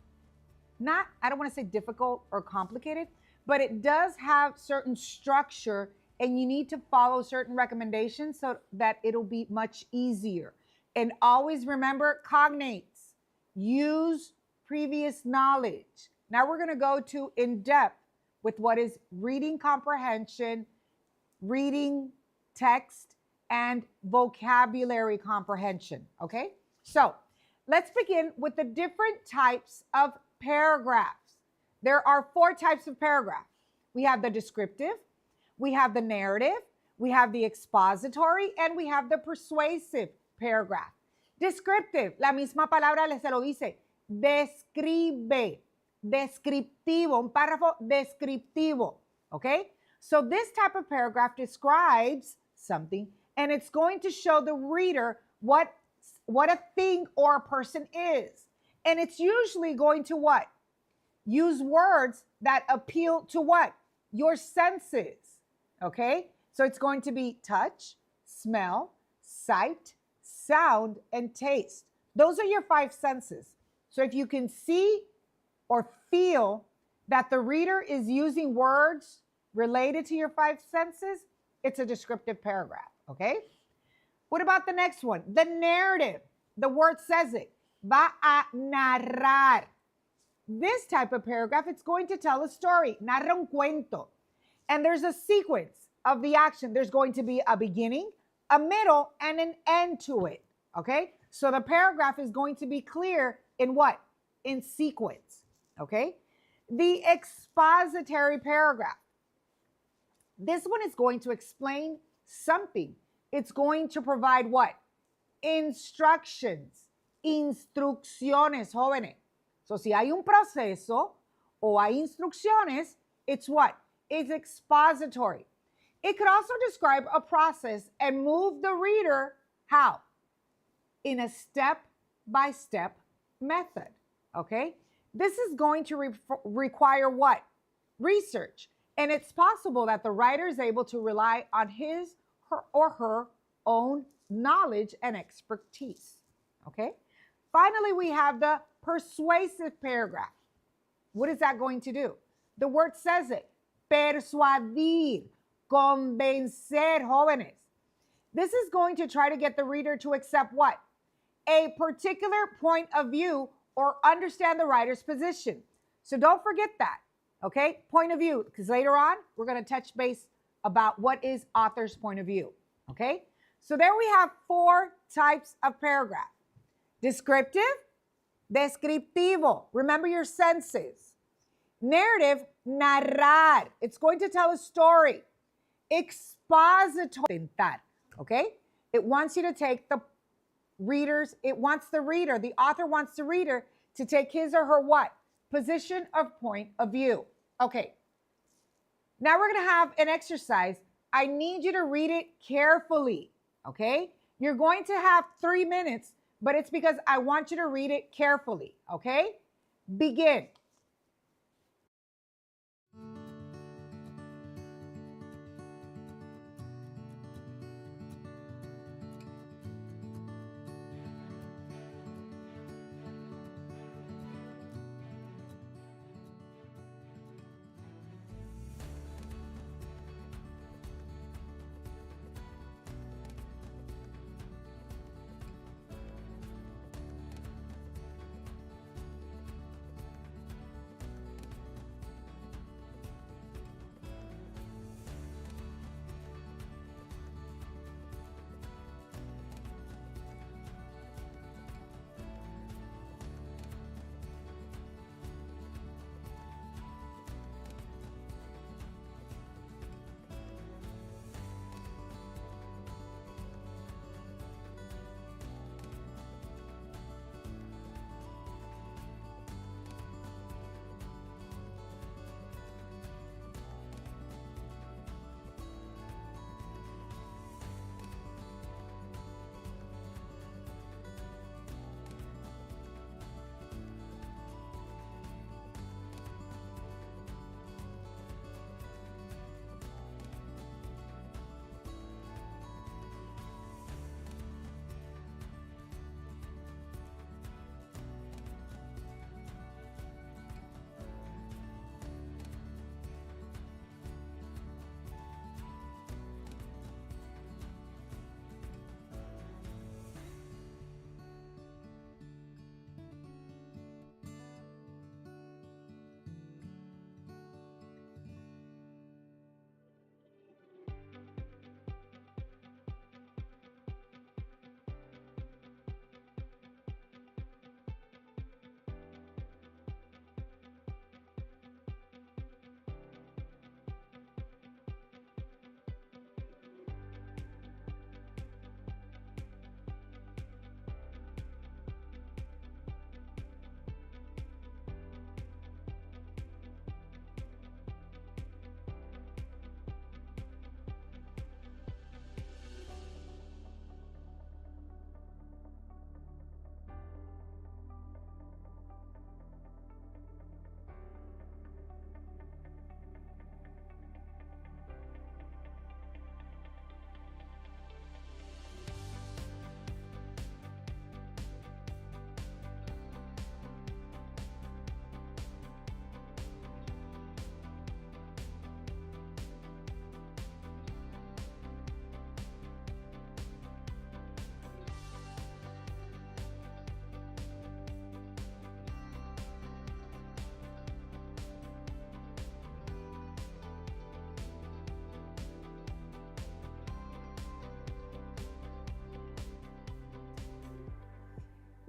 I don't want to say difficult or complicated, but it does have certain structure and you need to follow certain recommendations so that it'll be much easier. And always remember cognates. Use previous knowledge. Now we're going to go to in-depth with what is reading comprehension, reading text, and vocabulary comprehension, okay? So let's begin with the different types of paragraphs. There are 4 types of paragraph. We have the descriptive, we have the narrative, we have the expository, and we have the persuasive paragraph. Descriptive, la misma palabra se lo dice, describe, descriptivo, un párrafo descriptivo, okay? So this type of paragraph describes something and it's going to show the reader what a thing or a person is. And it's usually going to what? Use words that appeal to what? Your senses, okay? So it's going to be touch, smell, sight, sound, and taste. Those are your 5 senses. So if you can see or feel that the reader is using words related to your 5 senses, it's a descriptive paragraph, okay? What about the next one? The narrative. The word says it. Va a narrar. This type of paragraph, it's going to tell a story. Narra un cuento. And there's a sequence of the action. There's going to be a beginning, a middle, and an end to it, okay? So the paragraph is going to be clear in what? In sequence, okay? The expository paragraph. This one is going to explain something. It's going to provide what? Instructions, instrucciones, jóvenes. So si hay un proceso o hay instrucciones, it's what? It's expository. It could also describe a process and move the reader, how? In a step-by-step method, okay? This is going to require what? Research. And it's possible that the writer is able to rely on his or her own knowledge and expertise, okay? Finally, we have the persuasive paragraph. What is that going to do? The word says it. Persuadir, convencer, jóvenes. This is going to try to get the reader to accept what? A particular point of view or understand the writer's position. So don't forget that, okay? Point of view, because later on, we're going to touch base about what is author's point of view, okay? So there we have 4 types of paragraph. Descriptive, descriptivo. Remember your senses. Narrative, narrar. It's going to tell a story. Expository, okay? It wants you to take the author wants the reader to take his or her what? Position of point of view. Okay. Now we're going to have an exercise. I need you to read it carefully, okay? You're going to have 3 minutes, but it's because I want you to read it carefully, okay? Begin.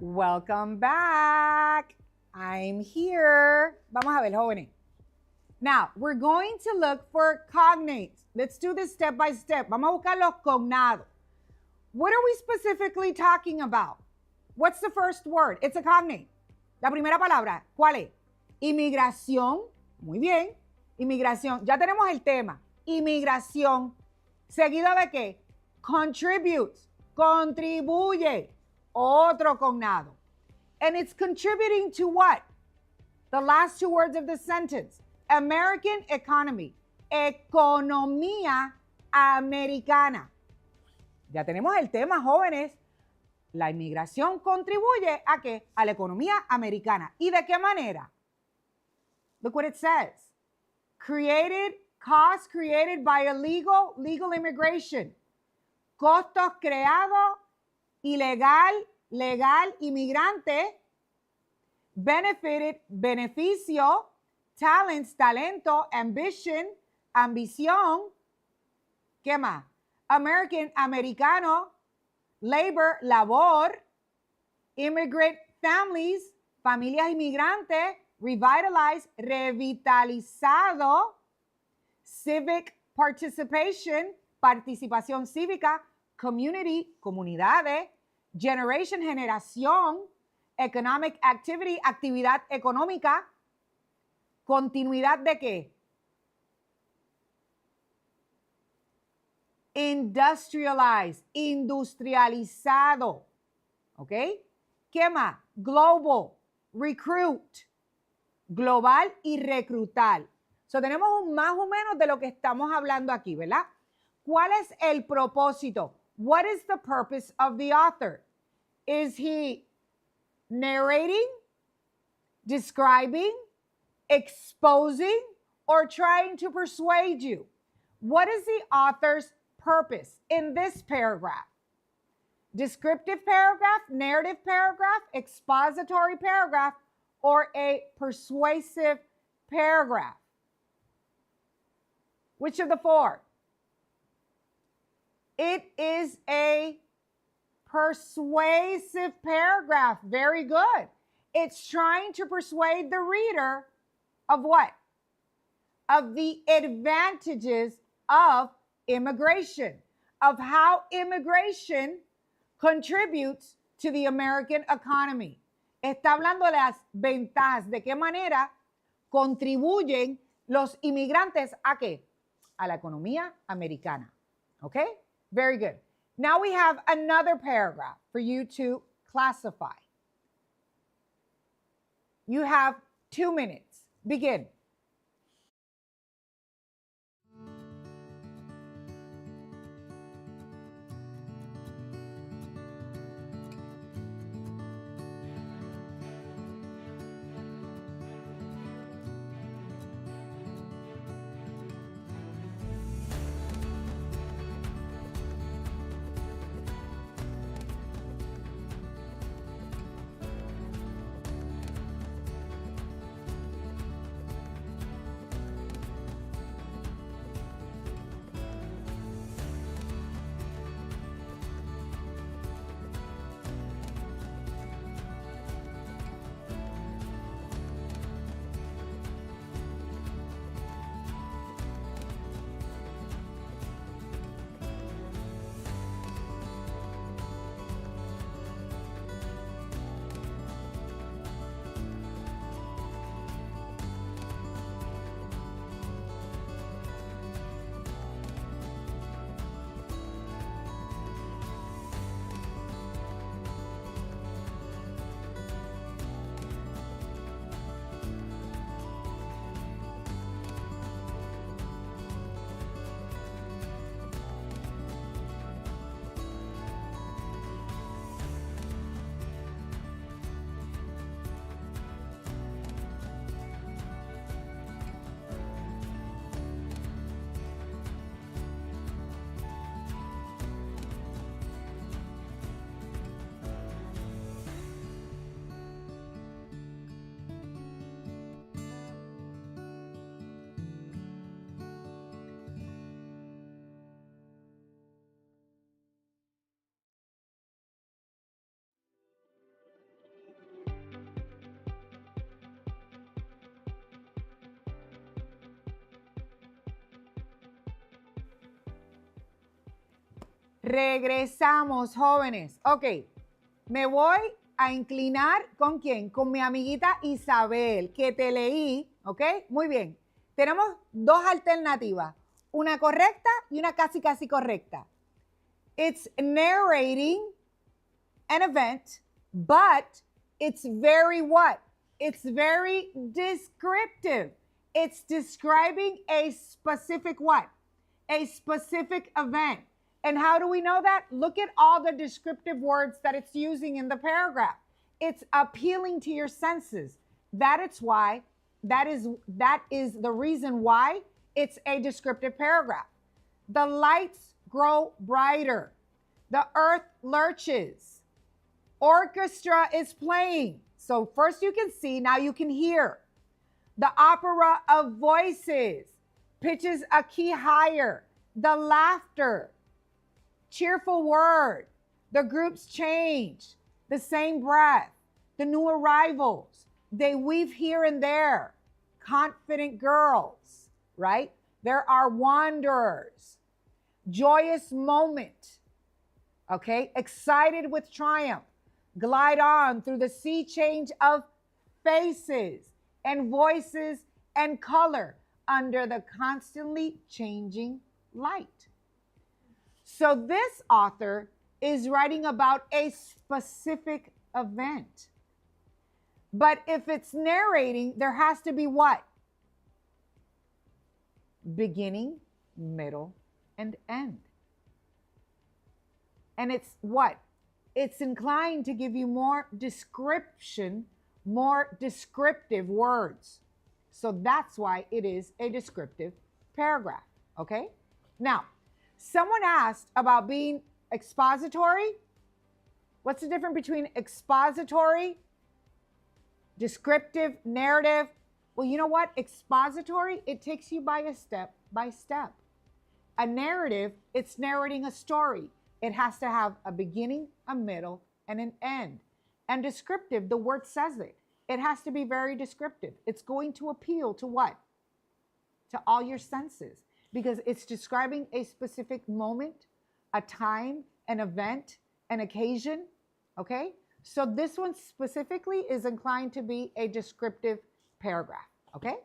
Welcome back. I'm here. Vamos a ver, jóvenes. Now, we're going to look for cognates. Let's do this step by step. Vamos a buscar los cognados. What are we specifically talking about? What's the first word? It's a cognate. La primera palabra, ¿cuál es? Inmigración. Muy bien. Inmigración. Ya tenemos el tema. Inmigración. ¿Seguido de qué? Contributes. Contribuye. Otro cognado. And it's contributing to what? The last two words of the sentence. American economy. Economía americana. Ya tenemos el tema, jóvenes. La inmigración contribuye ¿a qué? A la economía americana. ¿Y de qué manera? Look what it says. Costs created by legal immigration. Costos creados, legal, inmigrante. Benefited, beneficio. Talents, talento. Ambition, ambición. ¿Qué más? American, americano. Labor, labor. Immigrant families, familias inmigrantes. Revitalize, revitalizado. Civic participation, participación cívica. Community, comunidades. Generation, generación. Economic activity, actividad económica. ¿Continuidad de qué? Industrialize, industrializado. ¿Ok? ¿Qué más? Global, recruit, global y reclutar. So, tenemos un más o menos de lo que estamos hablando aquí, ¿verdad? ¿Cuál es el propósito? What is the purpose of the author? Is he narrating, describing, exposing, or trying to persuade you? What is the author's purpose in this paragraph? Descriptive paragraph, narrative paragraph, expository paragraph, or a persuasive paragraph? Which of the four? It is a persuasive paragraph. Very good. It's trying to persuade the reader of what? Of the advantages of immigration, of how immigration contributes to the American economy. Está hablando de las ventajas, de qué manera contribuyen los inmigrantes a qué? A la economía americana. Okay? Very good. Now we have another paragraph for you to classify. You have 2 minutes. Begin. Regresamos, jóvenes. Ok, me voy a inclinar ¿con quién? Con mi amiguita Isabel, que te leí, ¿ok? Muy bien. Tenemos dos alternativas, una correcta y una casi correcta. It's narrating an event, but it's very what? It's very descriptive. It's describing a specific what? A specific event. And how do we know that? Look at all the descriptive words that it's using in the paragraph. It's appealing to your senses. That is the reason why it's a descriptive paragraph. The lights grow brighter. The earth lurches. Orchestra is playing. So first you can see, now you can hear. The opera of voices pitches a key higher. The laughter, cheerful word, the groups change, the same breath, the new arrivals, they weave here and there, confident girls, right? There are wanderers, joyous moment, okay? Excited with triumph, glide on through the sea change of faces and voices and color under the constantly changing light. So this author is writing about a specific event. But if it's narrating, there has to be what? Beginning, middle, and end. And it's what? It's inclined to give you more description, more descriptive words. So that's why it is a descriptive paragraph, okay? Now, someone asked about being expository. What's the difference between expository, descriptive, narrative? Well, you know what? Expository, it takes you by a step by step. A narrative, it's narrating a story. It has to have a beginning, a middle, and an end. And descriptive, the word says it. It has to be very descriptive. It's going to appeal to what? To all your senses, because it's describing a specific moment, a time, an event, an occasion, okay? So this one specifically is inclined to be a descriptive paragraph, okay?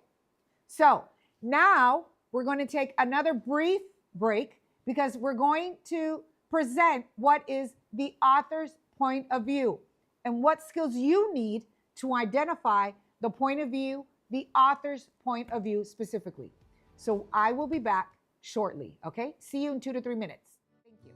So now we're going to take another brief break because we're going to present what is the author's point of view and what skills you need to identify the point of view, the author's point of view specifically. So I will be back shortly, okay? See you in 2 to 3 minutes. Thank you.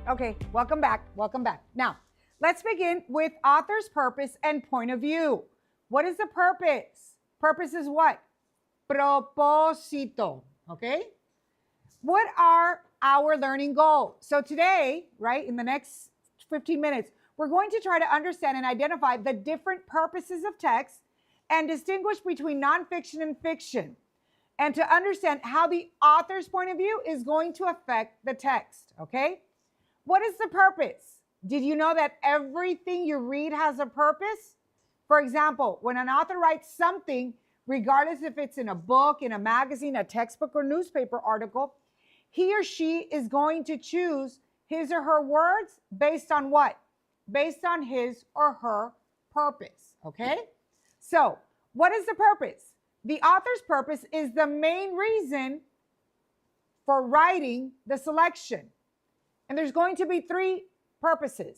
Okay, welcome back. Welcome back. Now, let's begin with author's purpose and point of view. What is the purpose? Purpose is what? Propósito. Okay? What are our learning goals? So today, right, in the next 15 minutes, we're going to try to understand and identify the different purposes of text and distinguish between nonfiction and fiction, and to understand how the author's point of view is going to affect the text, okay? What is the purpose? Did you know that everything you read has a purpose? For example, when an author writes something, regardless if it's in a book, in a magazine, a textbook, or newspaper article, he or she is going to choose his or her words based on what? Based on his or her purpose, okay? So, what is the purpose? The author's purpose is the main reason for writing the selection. And there's going to be three purposes.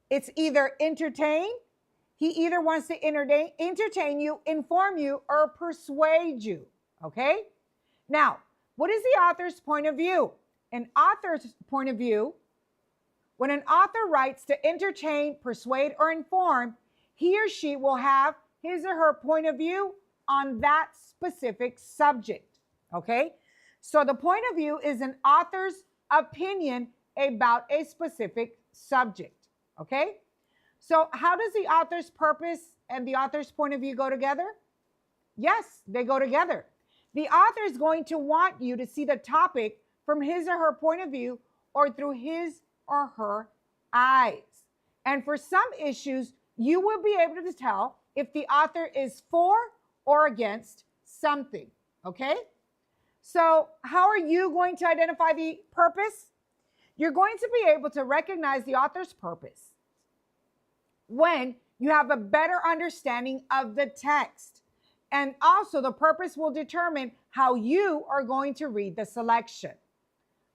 It's either entertain, he either wants to entertain you, inform you, or persuade you, okay? Now, what is the author's point of view? An author's point of view, when an author writes to entertain, persuade, or inform, he or she will have his or her point of view on that specific subject, okay? So the point of view is an author's opinion about a specific subject, okay? So how does the author's purpose and the author's point of view go together? Yes, they go together. The author is going to want you to see the topic from his or her point of view or through his or her eyes. And for some issues, you will be able to tell if the author is for or against something, okay? So how are you going to identify the purpose? You're going to be able to recognize the author's purpose when you have a better understanding of the text. And also the purpose will determine how you are going to read the selection.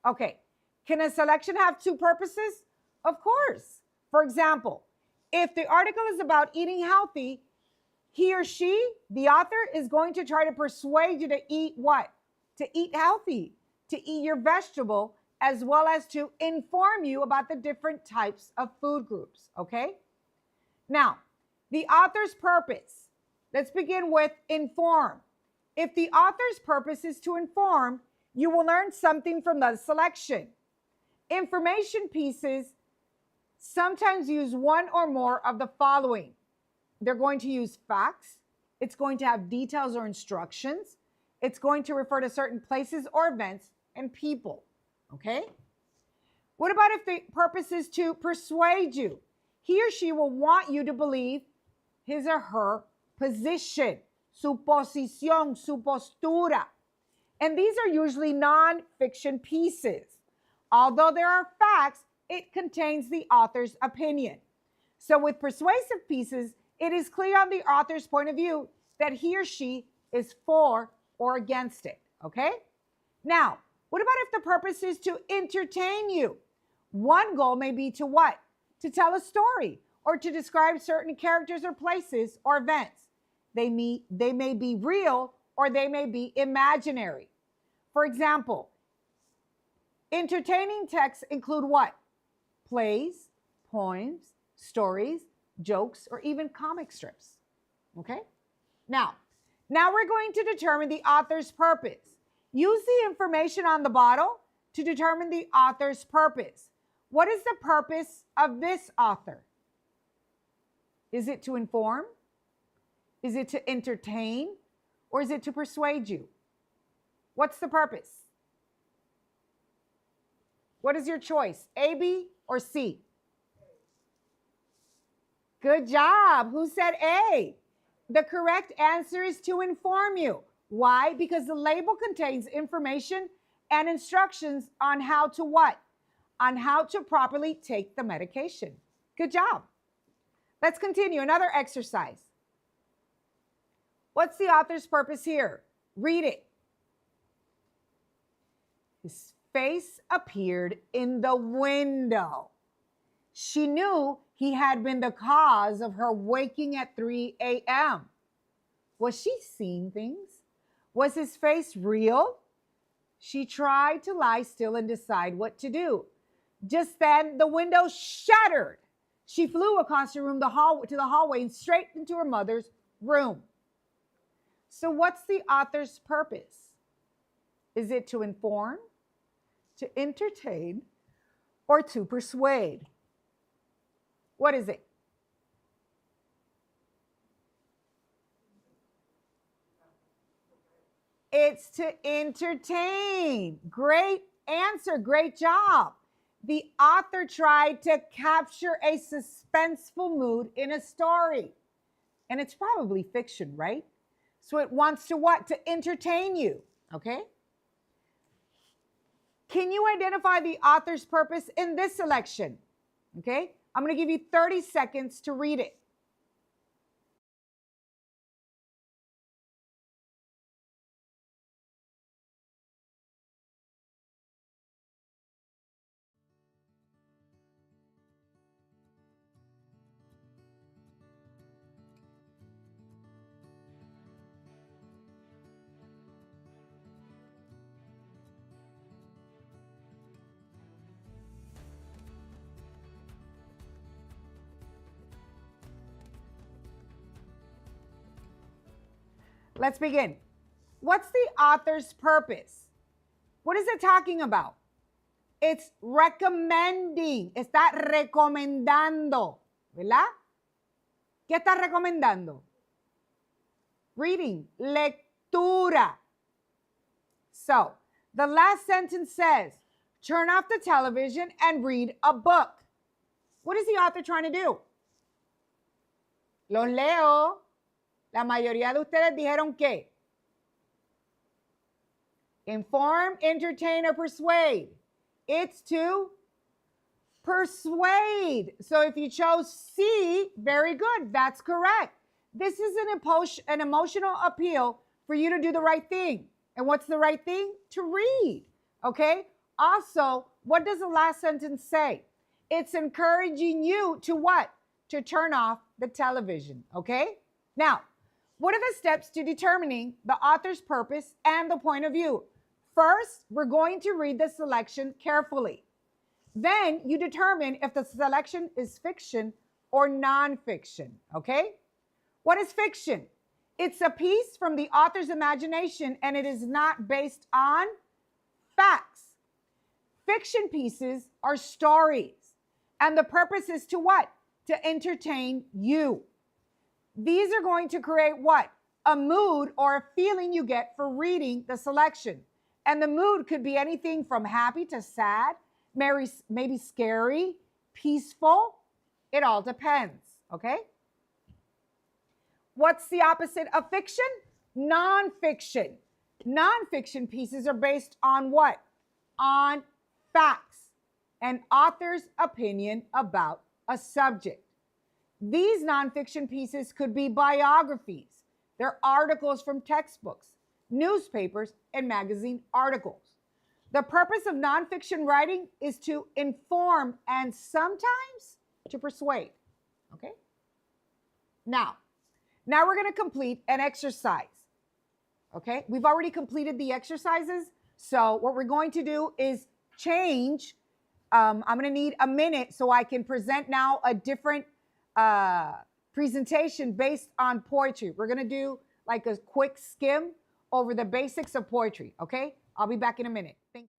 Okay, can a selection have two purposes? Of course. For example, if the article is about eating healthy, he or she, the author, is going to try to persuade you to eat what? To eat healthy, to eat your vegetable, as well as to inform you about the different types of food groups, okay? Now, the author's purpose. Let's begin with inform. If the author's purpose is to inform, you will learn something from the selection. Information pieces sometimes use one or more of the following. They're going to use facts. It's going to have details or instructions. It's going to refer to certain places or events and people, okay? What about if the purpose is to persuade you? He or she will want you to believe his or her position, su posición, su postura. And these are usually non-fiction pieces. Although there are facts, it contains the author's opinion. So with persuasive pieces, it is clear on the author's point of view that he or she is for or against it, okay? Now, what about if the purpose is to entertain you? One goal may be to what? To tell a story or to describe certain characters or places or events. They may be real or they may be imaginary. For example, entertaining texts include what? Plays, poems, stories, jokes, or even comic strips, okay? Now we're going to determine the author's purpose. Use the information on the bottle to determine the author's purpose. What is the purpose of this author? Is it to inform? Is it to entertain? Or is it to persuade you? What's the purpose? What is your choice? A, B, or C? Good job. Who said A? The correct answer is to inform you. Why? Because the label contains information and instructions on how to what? On how to properly take the medication. Good job. Let's continue. Another exercise. What's the author's purpose here? Read it. His face appeared in the window. She knew he had been the cause of her waking at 3 a.m. Was she seeing things? Was his face real? She tried to lie still and decide what to do. Just then, the window shattered. She flew across the room to the hallway and straight into her mother's room. So what's the author's purpose? Is it to inform, to entertain, or to persuade? What is it? It's to entertain. Great answer. Great job. The author tried to capture a suspenseful mood in a story. And it's probably fiction, right? So it wants to what? To entertain you, okay? Can you identify the author's purpose in this selection? Okay, I'm going to give you 30 seconds to read it. Let's begin. What's the author's purpose? What is it talking about? It's recommending. Está recomendando, ¿verdad? ¿Qué está recomendando? Reading, lectura. So, the last sentence says, turn off the television and read a book. What is the author trying to do? Los leo. La mayoría de ustedes dijeron ¿qué? Inform, entertain, or persuade. It's to persuade. So if you chose C, very good. That's correct. This is an emotional appeal for you to do the right thing. And what's the right thing? To read. Okay? Also, what does the last sentence say? It's encouraging you to what? To turn off the television. Okay? Now, what are the steps to determining the author's purpose and the point of view? First, we're going to read the selection carefully. Then you determine if the selection is fiction or nonfiction, okay? What is fiction? It's a piece from the author's imagination and it is not based on facts. Fiction pieces are stories and the purpose is to what? To entertain you. These are going to create what? A mood or a feeling you get for reading the selection. And the mood could be anything from happy to sad, maybe scary, peaceful. It all depends, okay? What's the opposite of fiction? Nonfiction. Nonfiction pieces are based on what? On facts, an author's opinion about a subject. These nonfiction pieces could be biographies. They're articles from textbooks, newspapers, and magazine articles. The purpose of nonfiction writing is to inform and sometimes to persuade. Okay? Now we're going to complete an exercise. Okay? We've already completed the exercises. So what we're going to do is change. I'm going to need a minute so I can present now a different presentation based on poetry. We're going to do like a quick skim over the basics of poetry, okay? I'll be back in a minute. Thank you.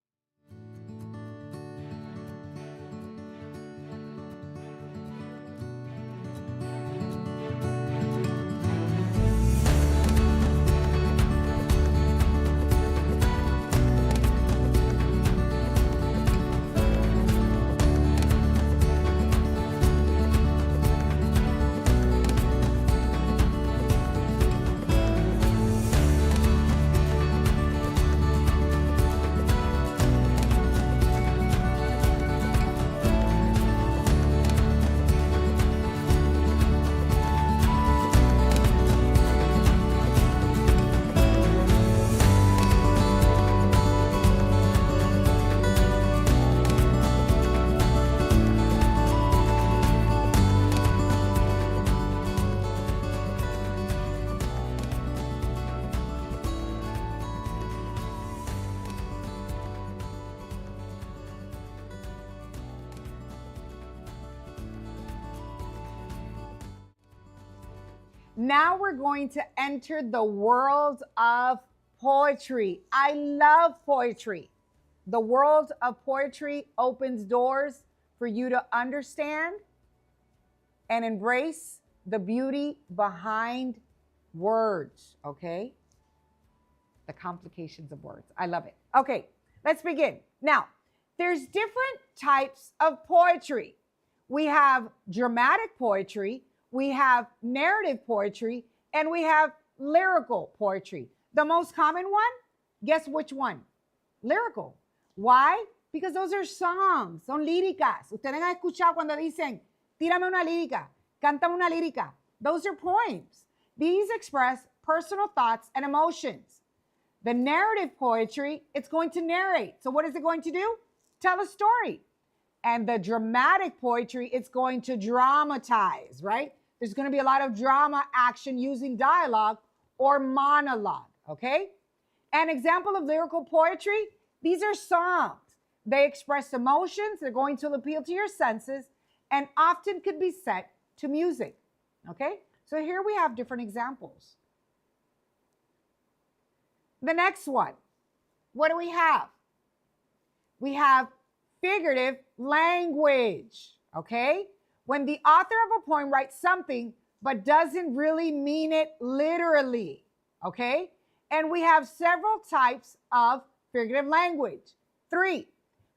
Now we're going to enter the world of poetry. I love poetry. The world of poetry opens doors for you to understand and embrace the beauty behind words, okay? The complications of words. I love it. Okay, let's begin. Now, there's different types of poetry. We have dramatic poetry, we have narrative poetry, and we have lyrical poetry. The most common one, guess which one? Lyrical. Why? Because those are songs, son líricas. Ustedes han escuchado cuando dicen, tírame una lírica, cántame una lírica. Those are poems. These express personal thoughts and emotions. The narrative poetry, it's going to narrate. So what is it going to do? Tell a story. And the dramatic poetry, it's going to dramatize, right? There's going to be a lot of drama action using dialogue or monologue, okay? An example of lyrical poetry, these are songs. They express emotions, they're going to appeal to your senses, and often could be set to music, okay? So here we have different examples. The next one, what do we have? We have figurative language, okay? When the author of a poem writes something but doesn't really mean it literally, okay? And we have several types of figurative language. 3,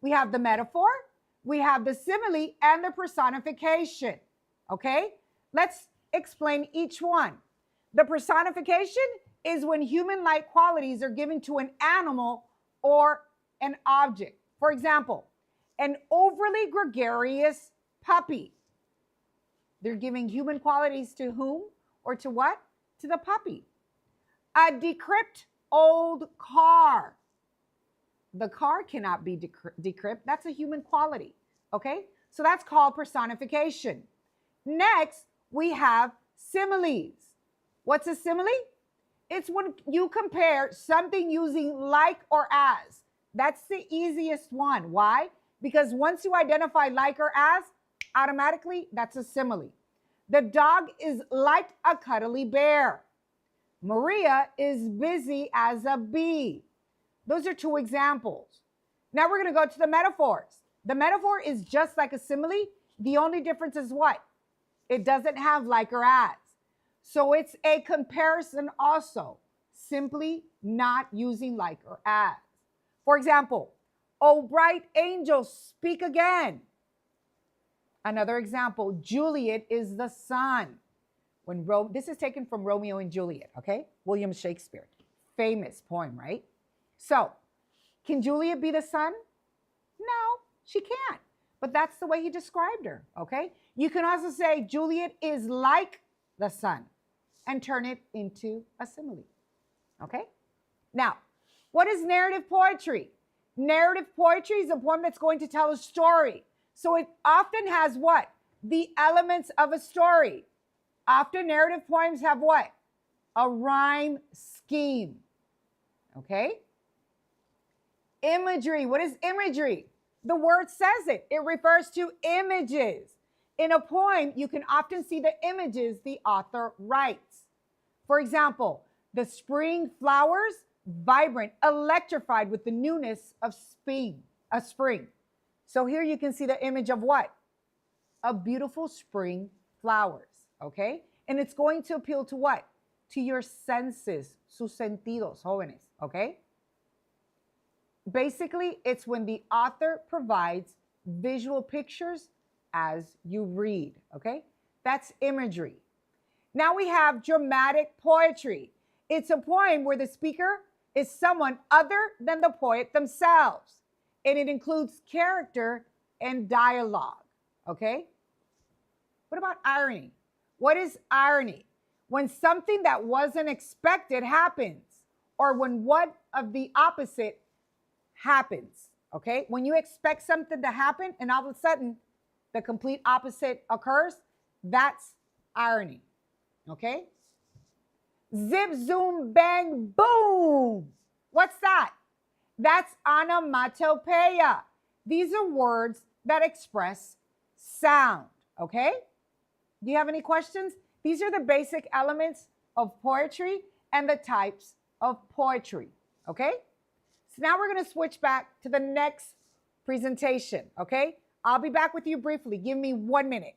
we have the metaphor, we have the simile, and the personification, okay? Let's explain each one. The personification is when human-like qualities are given to an animal or an object. For example, an overly gregarious puppy. They're giving human qualities to whom or to what? To the puppy. A decrepit old car. The car cannot be decrepit. That's a human quality, okay? So that's called personification. Next, we have similes. What's a simile? It's when you compare something using like or as. That's the easiest one. Why? Because once you identify like or as, automatically that's a simile. The dog is like a cuddly bear. Maria is busy as a bee. Those are 2 examples. Now we're going to go to the metaphors. The metaphor is just like a simile. The only difference is what? It doesn't have like or as. So it's a comparison also, simply not using like or as. For example, "Oh, bright angel, speak again." Another example, Juliet is the sun. This is taken from Romeo and Juliet, okay? William Shakespeare. Famous poem, right? So, can Juliet be the sun? No, she can't. But that's the way he described her, okay? You can also say Juliet is like the sun and turn it into a simile, okay? Now, what is narrative poetry? Narrative poetry is a poem that's going to tell a story. So it often has what? The elements of a story. Often narrative poems have what? A rhyme scheme, okay? Imagery, what is imagery? The word says it. It refers to images. In a poem, you can often see the images the author writes. For example, the spring flowers, vibrant, electrified with the newness of spring. So here you can see the image of what? Of beautiful spring flowers, okay? And it's going to appeal to what? To your senses, sus sentidos, jóvenes, okay? Basically, it's when the author provides visual pictures as you read, okay? That's imagery. Now we have dramatic poetry. It's a poem where the speaker is someone other than the poet themselves. And it includes character and dialogue, okay? What about irony? What is irony? When something that wasn't expected happens, or when one of the opposite happens, okay? When you expect something to happen and all of a sudden the complete opposite occurs, that's irony, okay? Zip, zoom, bang, boom. What's that? That's onomatopoeia. These are words that express sound, okay? Do you have any questions? These are the basic elements of poetry and the types of poetry, okay? So now we're going to switch back to the next presentation, okay? I'll be back with you briefly. Give me 1 minute.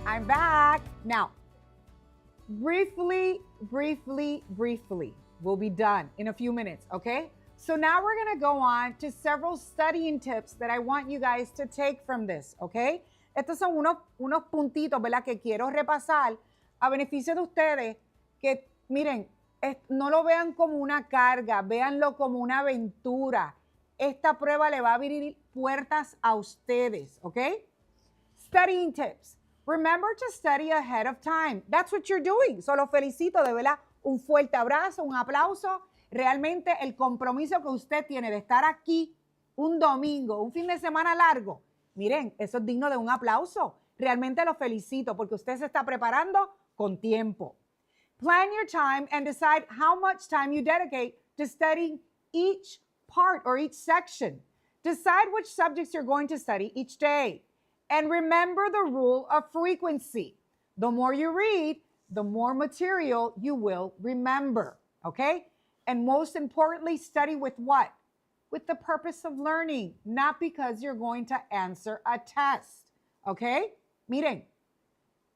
I'm back. Now, briefly, we'll be done in a few minutes, okay? So now we're going to go on to several studying tips that I want you guys to take from this, okay? Estos son unos puntitos, ¿verdad? Que quiero repasar a beneficio de ustedes, que miren, no lo vean como una carga, véanlo como una aventura. Esta prueba le va a abrir puertas a ustedes, ¿ok? Studying tips. Remember to study ahead of time. That's what you're doing. So los felicito, de verdad. Un fuerte abrazo, un aplauso. Realmente el compromiso que usted tiene de estar aquí un domingo, un fin de semana largo. Miren, eso es digno de un aplauso. Realmente lo felicito porque usted se está preparando con tiempo. Plan your time and decide how much time you dedicate to studying each part or each section. Decide which subjects you're going to study each day. And remember the rule of frequency. The more you read, the more material you will remember, okay? And most importantly, study with what? With the purpose of learning, not because you're going to answer a test, okay? Miren,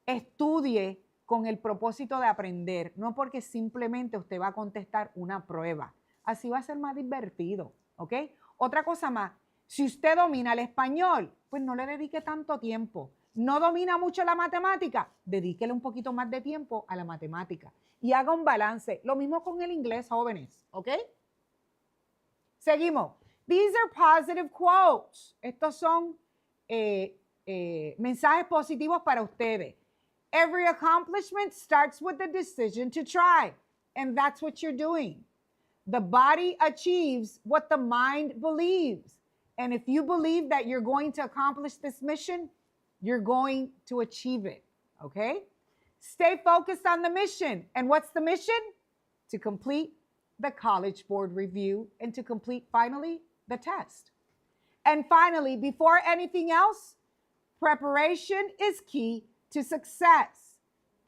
estudie con el propósito de aprender, no porque simplemente usted va a contestar una prueba. Así va a ser más divertido, ¿ok? Otra cosa más, si usted domina el español, pues no le dedique tanto tiempo. No domina mucho la matemática, dedíquele un poquito más de tiempo a la matemática y haga un balance. Lo mismo con el inglés, jóvenes, ¿ok? Seguimos. These are positive quotes. Estos son mensajes positivos para ustedes. Every accomplishment starts with the decision to try, and that's what you're doing. The body achieves what the mind believes. And if you believe that you're going to accomplish this mission, you're going to achieve it, okay? Stay focused on the mission. And what's the mission? To complete the College Board review and to complete, finally, the test. And finally, before anything else, preparation is key to success.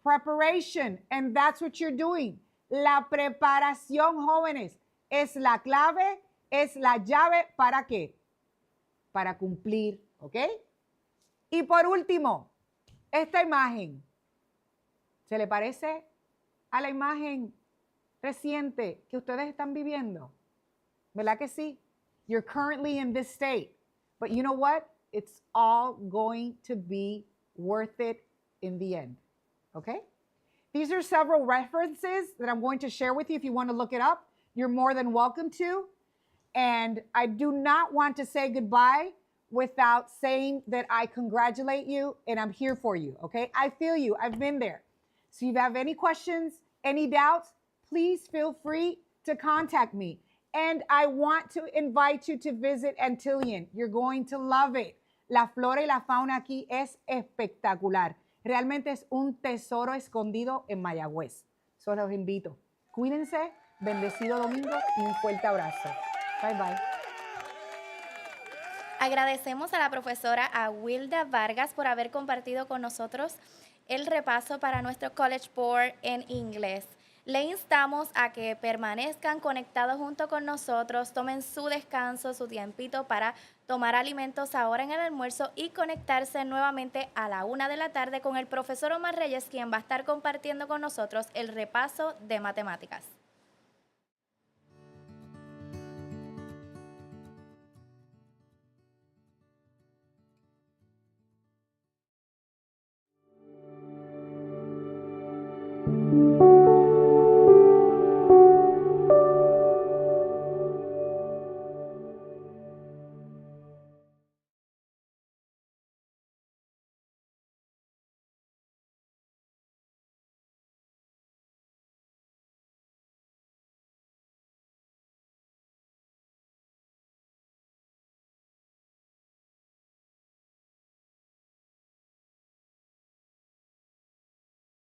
Preparation, and that's what you're doing. La preparación, jóvenes, es la clave, es la llave, ¿para qué? Para cumplir, ¿ok? Y por último, esta imagen, ¿se le parece a la imagen reciente que ustedes están viviendo? ¿Verdad que sí? You're currently in this state, but you know what? It's all going to be worth it in the end, okay? These are several references that I'm going to share with you. If you want to look it up, you're more than welcome to. And I do not want to say goodbye without saying that I congratulate you and I'm here for you, okay? I feel you. I've been there. So if you have any questions, any doubts, please feel free to contact me. And I want to invite you to visit Antillean. You're going to love it. La flora y la fauna aquí es espectacular. Realmente es un tesoro escondido en Mayagüez. So los invito. Cuídense, bendecido domingo y un fuerte abrazo. Bye, bye. Agradecemos a la profesora Awilda Vargas por haber compartido con nosotros el repaso para nuestro College Board en inglés. Le instamos a que permanezcan conectados junto con nosotros, tomen su descanso, su tiempito para tomar alimentos ahora en el almuerzo y conectarse nuevamente a la 1 de la tarde con el profesor Omar Reyes, quien va a estar compartiendo con nosotros el repaso de matemáticas.